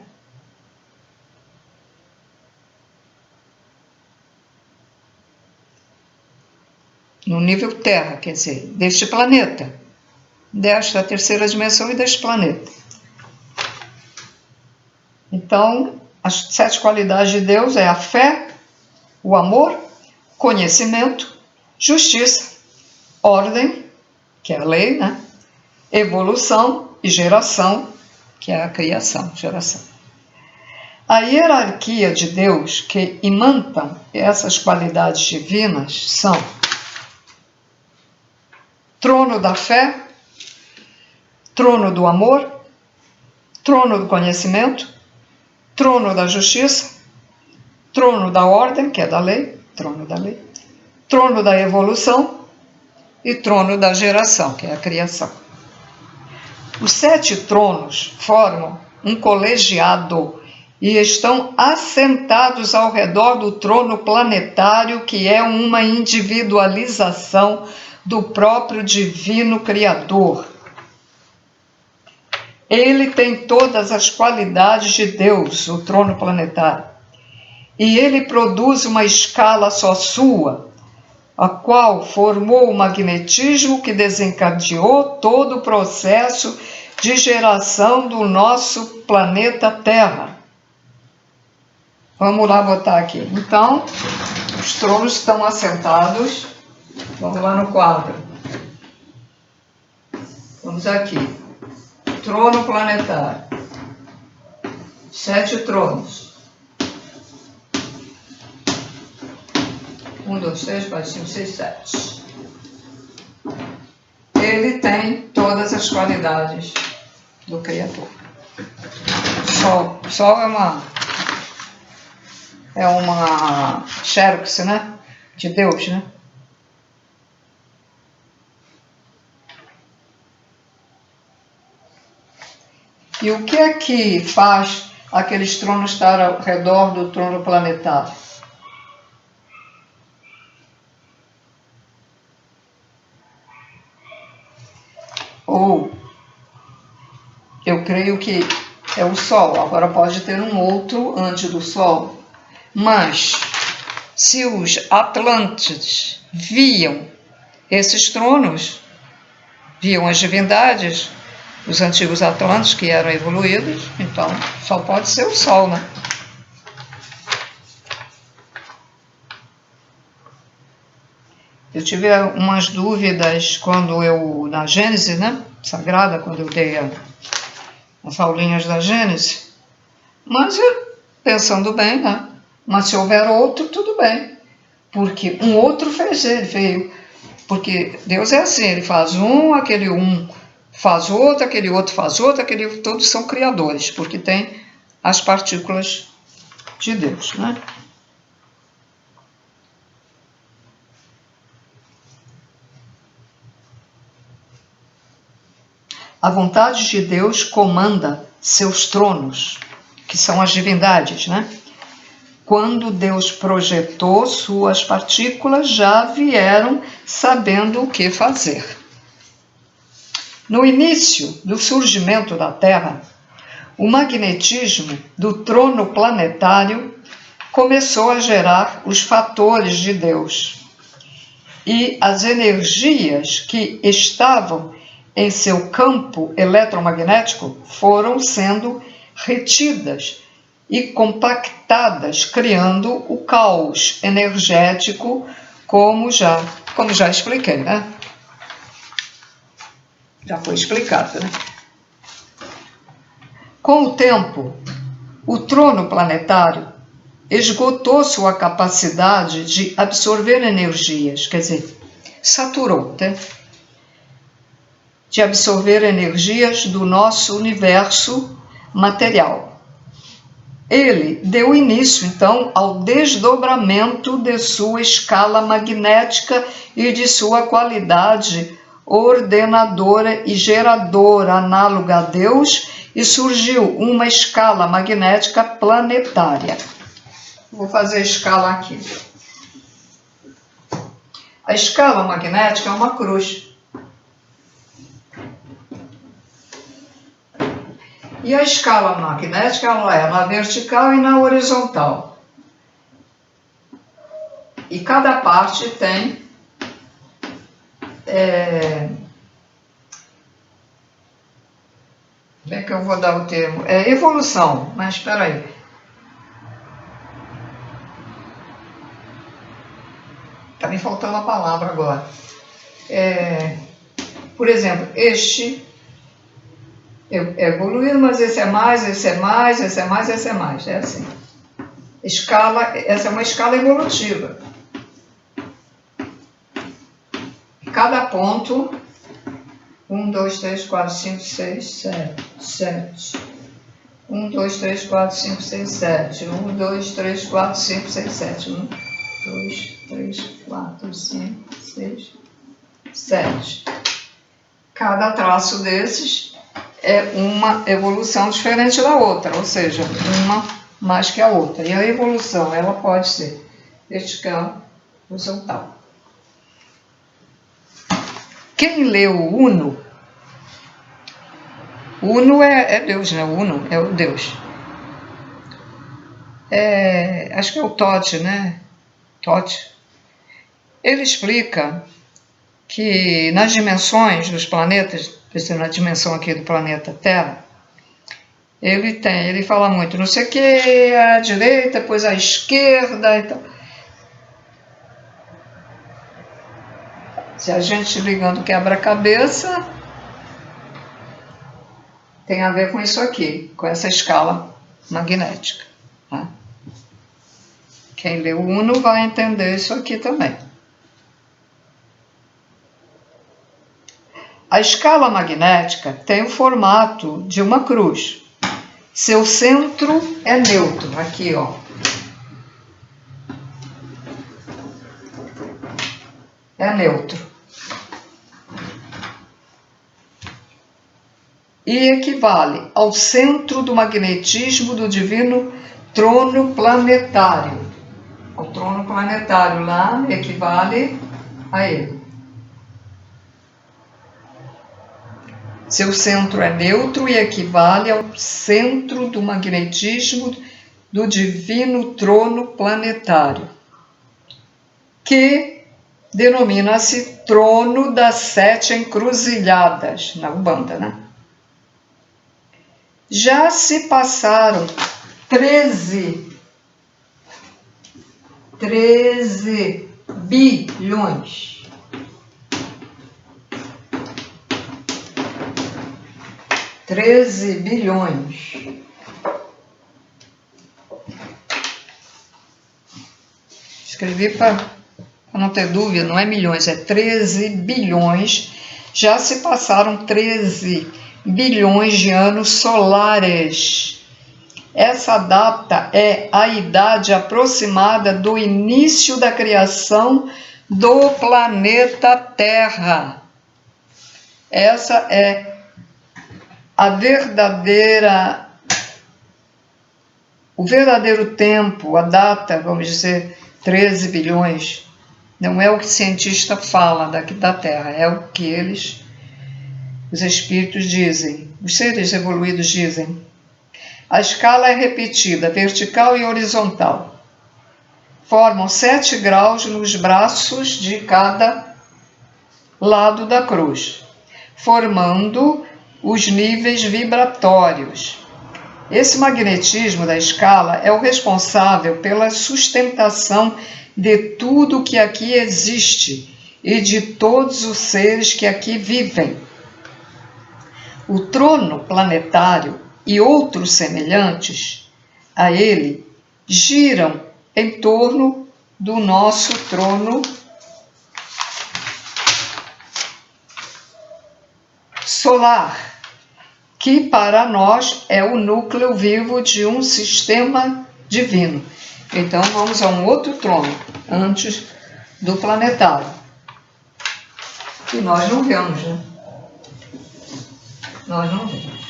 No nível terra, quer dizer, deste planeta, desta terceira dimensão e deste planeta. Então, as 7 qualidades de Deus é a fé, o amor, conhecimento, justiça, ordem, que é a lei, né? Evolução e geração, que é a criação, geração. A hierarquia de Deus que imanta essas qualidades divinas são trono da fé, trono do amor, trono do conhecimento, trono da justiça, trono da ordem, que é da lei, trono da evolução e trono da geração, que é a criação. Os 7 tronos formam um colegiado e estão assentados ao redor do trono planetário, que é uma individualização do próprio Divino Criador. Ele tem todas as qualidades de Deus, o trono planetário, e ele produz uma escala só sua, a qual formou o magnetismo que desencadeou todo o processo de geração do nosso planeta Terra. Vamos lá botar aqui. Então, os tronos estão assentados. Vamos lá no quadro. Vamos aqui. Trono planetário. 7 tronos. 1, 2, 3, 4, 5, 6, 7. Ele tem todas as qualidades do Criador. Sol é uma xerox, né? De Deus, né? E o que é que faz aqueles tronos estar ao redor do trono planetário? Ou, eu creio que é o Sol, agora pode ter um outro antes do Sol. Mas, se os Atlantes viam esses tronos, viam as divindades, os antigos Atlantes que eram evoluídos, então só pode ser o Sol, né? Eu tive umas dúvidas quando na Gênese, né? Sagrada, quando eu dei as aulinhas da Gênese, mas pensando bem, né? Mas se houver outro, tudo bem, porque um outro veio, porque Deus é assim, ele faz aquele faz outro, aquele outro faz outro, todos são criadores, porque tem as partículas de Deus, né? A vontade de Deus comanda seus tronos, que são as divindades, né? Quando Deus projetou suas partículas, já vieram sabendo o que fazer. No início do surgimento da Terra, o magnetismo do trono planetário começou a gerar os fatores de Deus. E as energias que estavam em seu campo eletromagnético foram sendo retidas e compactadas, criando o caos energético, como já expliquei, né? Já foi explicado, né? Com o tempo, o trono planetário esgotou sua capacidade de absorver energias, quer dizer, saturou, né? De absorver energias do nosso universo material. Ele deu início, então, ao desdobramento de sua escala magnética e de sua qualidade ordenadora e geradora, análoga a Deus, e surgiu uma escala magnética planetária. Vou fazer a escala aqui. A escala magnética é uma cruz. E a escala magnética ela é na vertical e na horizontal. E cada parte tem como é que eu vou dar o termo? É evolução, mas espera aí. Está me faltando a palavra agora. Por exemplo, este é evoluído, mas esse é mais, esse é mais, esse é mais, esse é mais. É assim. Essa é uma escala evolutiva. Cada ponto, 1, 2, 3, 4, 5, 6, 7. 1, 2, 3, 4, 5, 6, 7. 1, 2, 3, 4, 5, 6, 7. 1, 2, 3, 4, 5, 6, 7. Cada traço desses é uma evolução diferente da outra, ou seja, uma mais que a outra. E a evolução, ela pode ser vertical, horizontal. Quem leu o Uno é Deus, né? O Uno é o Deus. Acho que é o Todd, né? Todd. Ele explica que nas dimensões dos planetas, por exemplo, na dimensão aqui do planeta Terra, ele fala muito, não sei o que, a direita, depois a esquerda e tal. Se a gente ligando quebra-cabeça, tem a ver com isso aqui, com essa escala magnética. Tá? Quem lê o Uno vai entender isso aqui também. A escala magnética tem o formato de uma cruz. Seu centro é neutro, aqui, ó. É neutro. E equivale ao centro do magnetismo do divino trono planetário. O trono planetário lá equivale a ele. Seu centro é neutro e equivale ao centro do magnetismo do divino trono planetário, que denomina-se trono das 7 encruzilhadas, na Umbanda, né? Já se passaram 13 bilhões. 13 bilhões. Escrevi para não ter dúvida, não é milhões, é 13 bilhões. Já se passaram 13 bilhões de anos solares. Essa data é a idade aproximada do início da criação do planeta Terra. Essa é o verdadeiro tempo, a data, vamos dizer, 13 bilhões. Não é o que o cientista fala daqui da Terra, é o que eles Os espíritos dizem, os seres evoluídos dizem, a escala é repetida, vertical e horizontal. Formam 7 graus nos braços de cada lado da cruz, formando os níveis vibratórios. Esse magnetismo da escala é o responsável pela sustentação de tudo que aqui existe e de todos os seres que aqui vivem. O trono planetário e outros semelhantes a ele giram em torno do nosso trono solar, que para nós é o núcleo vivo de um sistema divino. Então vamos a um outro trono antes do planetário, que nós não vemos, né? Nós não vemos.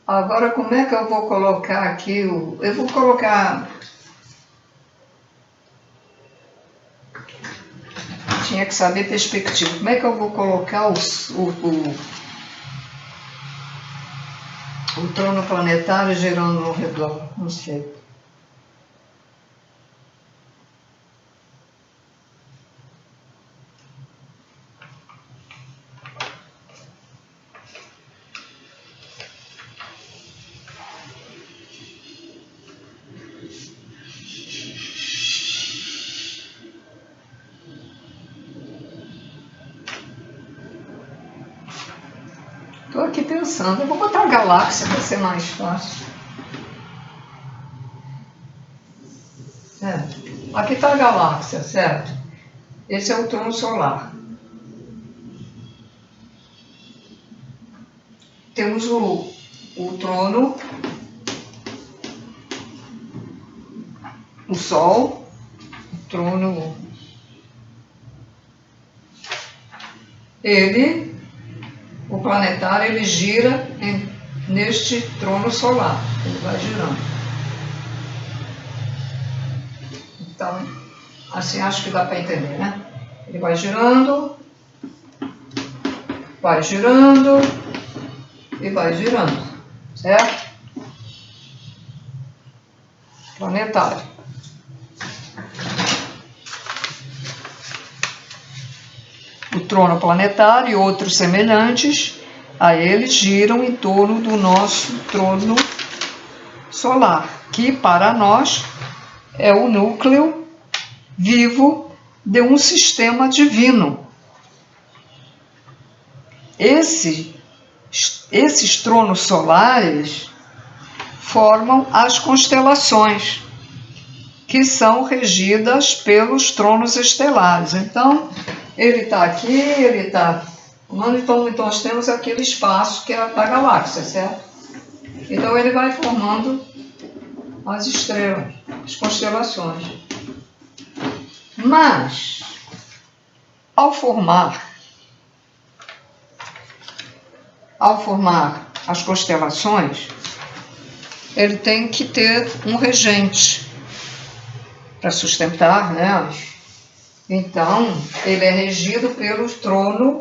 Agora, como é que eu vou colocar aqui o... Eu vou colocar... Tinha que saber perspectiva. Como é que eu vou colocar o trono planetário girando ao redor? Não sei. Estou aqui pensando, eu vou botar a galáxia para ser mais fácil. Certo? Aqui está a galáxia, certo? Esse é o trono solar. Temos o trono, o Sol, o trono, o planetário, ele gira neste trono solar, ele vai girando. Então, assim acho que dá para entender, né? Ele vai girando e vai girando, certo? Planetário. O trono planetário e outros semelhantes a ele giram em torno do nosso trono solar, que para nós é o núcleo vivo de um sistema divino. Esses tronos solares formam as constelações, que são regidas pelos tronos estelares. Então, ele está aqui, ele está... Então, nós temos aquele espaço que é da galáxia, certo? Então, ele vai formando as estrelas, as constelações. Mas, ao formar as constelações, ele tem que ter um regente para sustentar, né? Então, ele é regido pelo trono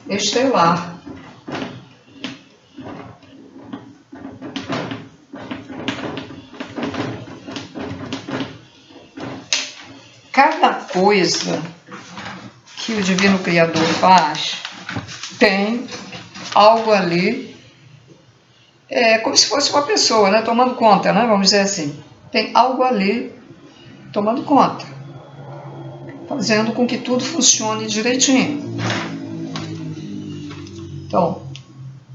estelar. Cada coisa que o Divino Criador faz tem algo ali, como se fosse uma pessoa, né, tomando conta, né, vamos dizer assim. Tem algo ali tomando conta, fazendo com que tudo funcione direitinho. Então,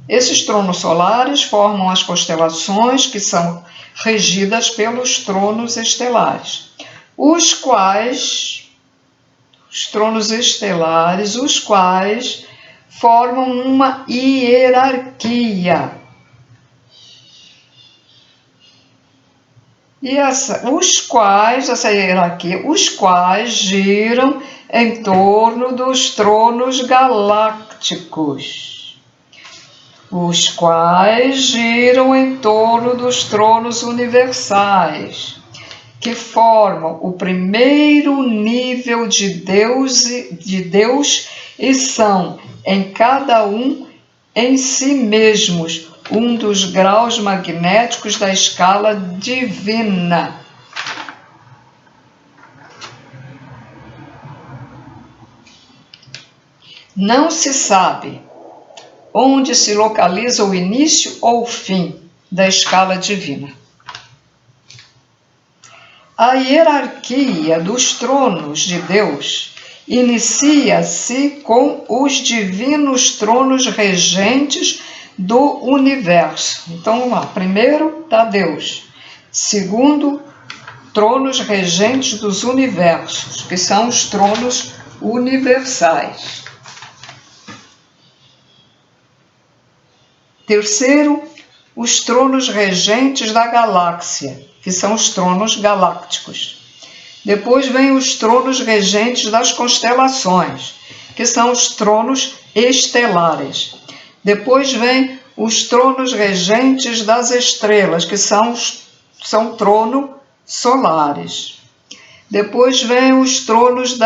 esses tronos solares formam as constelações que são regidas pelos tronos estelares, os quais formam uma hierarquia. E essa hierarquia, os quais giram em torno dos tronos galácticos, os quais giram em torno dos tronos universais, que formam o primeiro nível de Deus e são, em cada um, em si mesmos, um dos graus magnéticos da escala divina. Não se sabe onde se localiza o início ou o fim da escala divina. A hierarquia dos tronos de Deus inicia-se com os divinos tronos regentes do universo. Então, vamos lá. Primeiro está Deus. Segundo, tronos regentes dos universos, que são os tronos universais. Terceiro, os tronos regentes da galáxia, que são os tronos galácticos. Depois vem os tronos regentes das constelações, que são os tronos estelares. Depois vem os tronos regentes das estrelas, que são tronos solares. Depois vem os tronos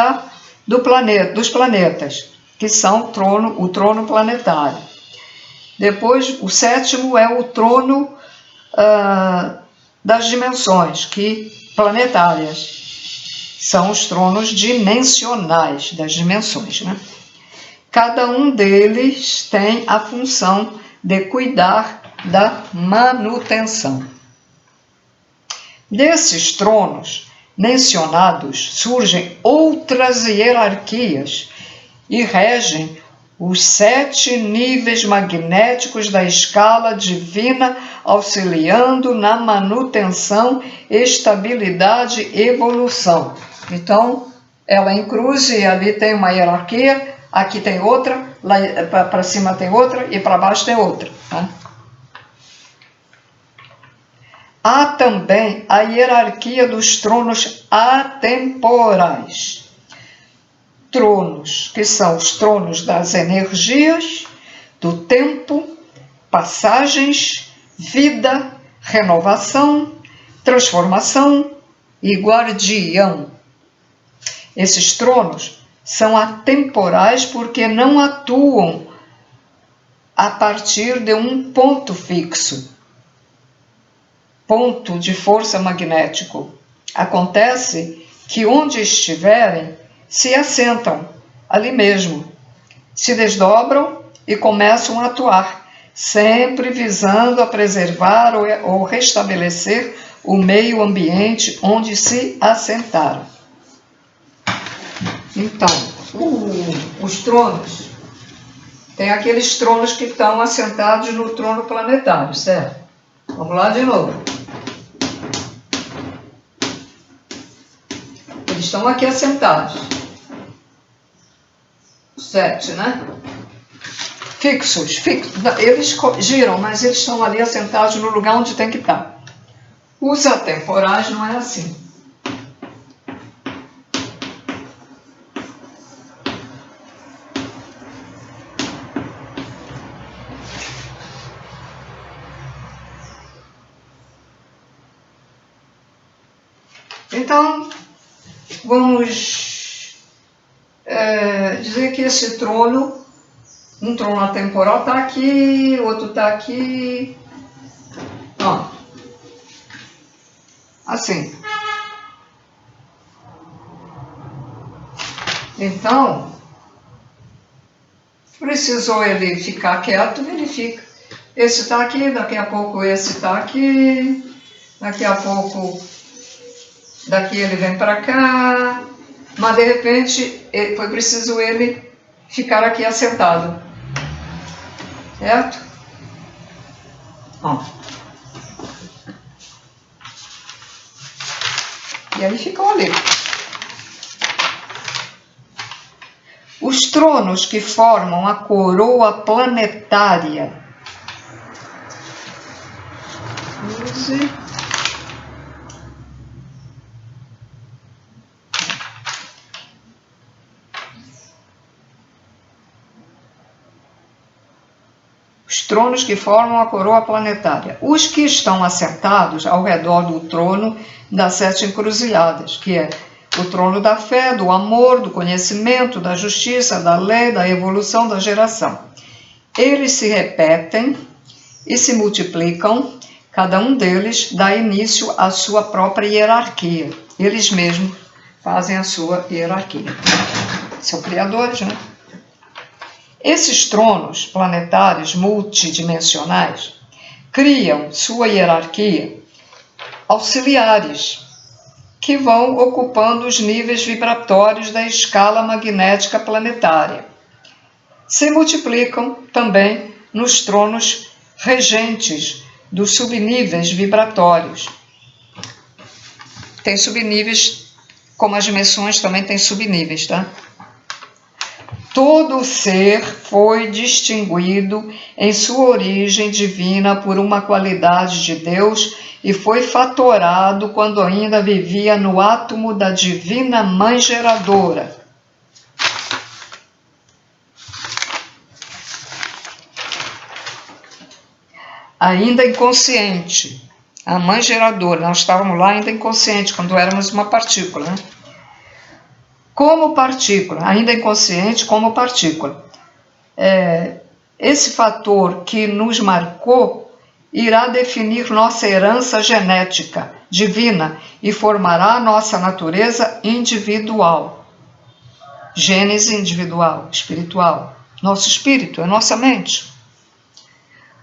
dos planetas, que são o trono planetário. Depois, o sétimo é o trono das dimensões, planetárias. São os tronos dimensionais das dimensões, né? Cada um deles tem a função de cuidar da manutenção. Desses tronos mencionados surgem outras hierarquias e regem os 7 níveis magnéticos da escala divina, auxiliando na manutenção, estabilidade e evolução. Então, ela em cruz, e ali tem uma hierarquia, aqui tem outra, lá para cima tem outra e para baixo tem outra. Tá? Há também a hierarquia dos tronos atemporais. Tronos, que são os tronos das energias, do tempo, passagens, vida, renovação, transformação e guardião. Esses tronos são atemporais porque não atuam a partir de um ponto fixo, ponto de força magnético. Acontece que onde estiverem, se assentam ali mesmo, se desdobram e começam a atuar, sempre visando a preservar ou restabelecer o meio ambiente onde se assentaram. Então, os tronos, tem aqueles tronos que estão assentados no trono planetário, certo? Vamos lá de novo. Eles estão aqui assentados. 7, né? Fixos. Eles giram, mas eles estão ali assentados no lugar onde tem que estar. Os atemporais não é assim. Então, vamos dizer que esse trono, um trono atemporal está aqui, outro está aqui, ó, assim. Então, precisou ele ficar quieto, ele fica. Esse está aqui, daqui a pouco esse está aqui, daqui a pouco daqui ele vem para cá, mas de repente foi preciso ele ficar aqui assentado, certo? Ó. E aí ficam ali. Os tronos que formam a coroa planetária. Os tronos que formam a coroa planetária. Os que estão assentados ao redor do trono das 7 encruzilhadas, que é o trono da fé, do amor, do conhecimento, da justiça, da lei, da evolução, da geração. Eles se repetem e se multiplicam, cada um deles dá início à sua própria hierarquia. Eles mesmos fazem a sua hierarquia. São criadores, né? Esses tronos planetários multidimensionais criam sua hierarquia auxiliares, que vão ocupando os níveis vibratórios da escala magnética planetária. Se multiplicam também nos tronos regentes dos subníveis vibratórios. Tem subníveis, como as dimensões também tem subníveis, tá? Todo ser foi distinguido em sua origem divina por uma qualidade de Deus e foi fatorado quando ainda vivia no átomo da divina mãe geradora. Ainda inconsciente, a mãe geradora, nós estávamos lá ainda inconsciente, quando éramos uma partícula, né? Como partícula, ainda inconsciente como partícula. Esse fator que nos marcou irá definir nossa herança genética divina e formará nossa natureza individual. Gênese individual, espiritual. Nosso espírito, é nossa mente.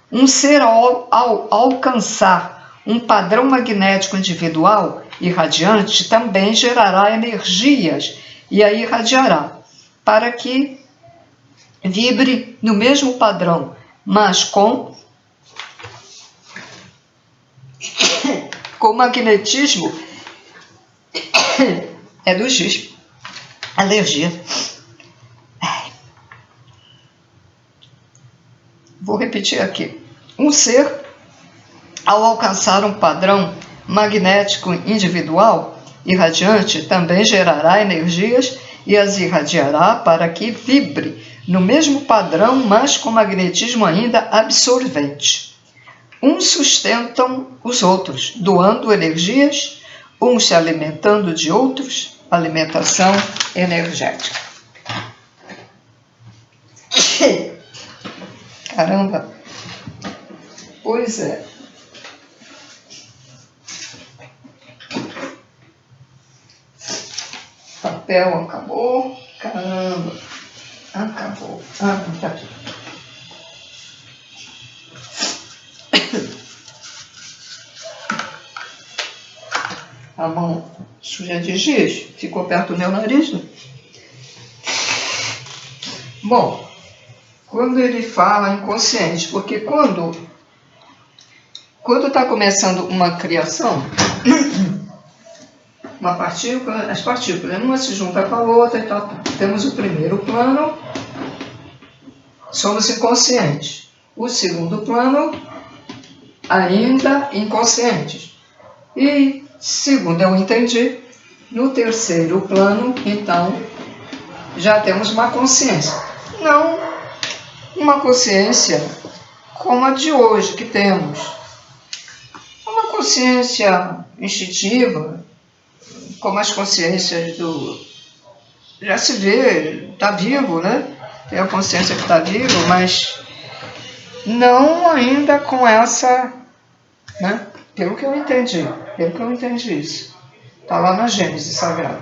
Um ser ao alcançar um padrão magnético individual irradiante também gerará energias e a irradiará, para que vibre no mesmo padrão, mas com magnetismo do giz. Alergia. Vou repetir aqui. Um ser, ao alcançar um padrão magnético individual irradiante, também gerará energias e as irradiará para que vibre no mesmo padrão, mas com magnetismo ainda absorvente. Uns sustentam os outros, doando energias, uns se alimentando de outros, alimentação energética. Caramba! Pois é. Papel acabou. Caramba! Acabou. Ah, não, tá aqui. A mão suja de giz, ficou perto do meu nariz, né? Bom, quando ele fala inconsciente, porque quando está começando uma criação, uma partícula, as partículas, uma se junta com a outra, então temos o primeiro plano, somos inconscientes. O segundo plano, ainda inconscientes. E, segundo eu entendi, no terceiro plano, então, já temos uma consciência. Não uma consciência como a de hoje que temos. Uma consciência instintiva, como as consciências do... Já se vê, está vivo, né? Tem a consciência que está vivo, mas não ainda com essa, né? Pelo que eu entendi isso. Está lá na Gênese Sagrada.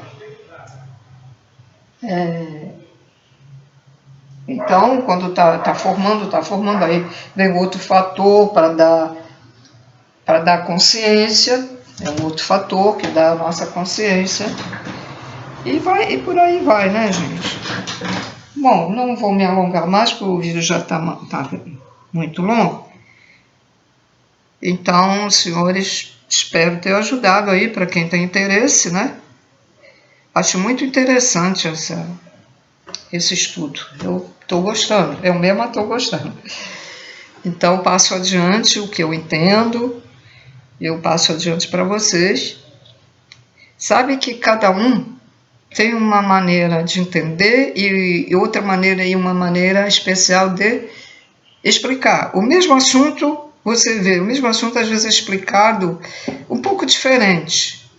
Então, quando está formando, aí vem outro fator para dar consciência, é um outro fator que dá a nossa consciência, e por aí vai, né, gente? Bom, não vou me alongar mais, porque o vídeo já está muito longo. Então, senhores, espero ter ajudado aí para quem tem interesse, né? Acho muito interessante esse estudo. Eu estou gostando, eu mesma estou gostando. Então, passo adiante o que eu entendo, eu passo adiante para vocês. Sabe que cada um tem uma maneira de entender e outra maneira e uma maneira especial de explicar. O mesmo assunto, você vê, o mesmo assunto às vezes é explicado um pouco diferente.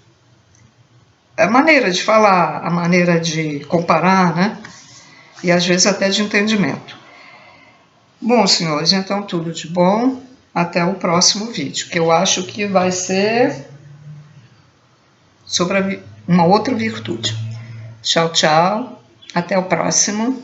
A maneira de falar, a maneira de comparar, né? E às vezes até de entendimento. Bom, senhores, então tudo de bom. Até o próximo vídeo, que eu acho que vai ser sobre uma outra virtude. Tchau, tchau. Até o próximo.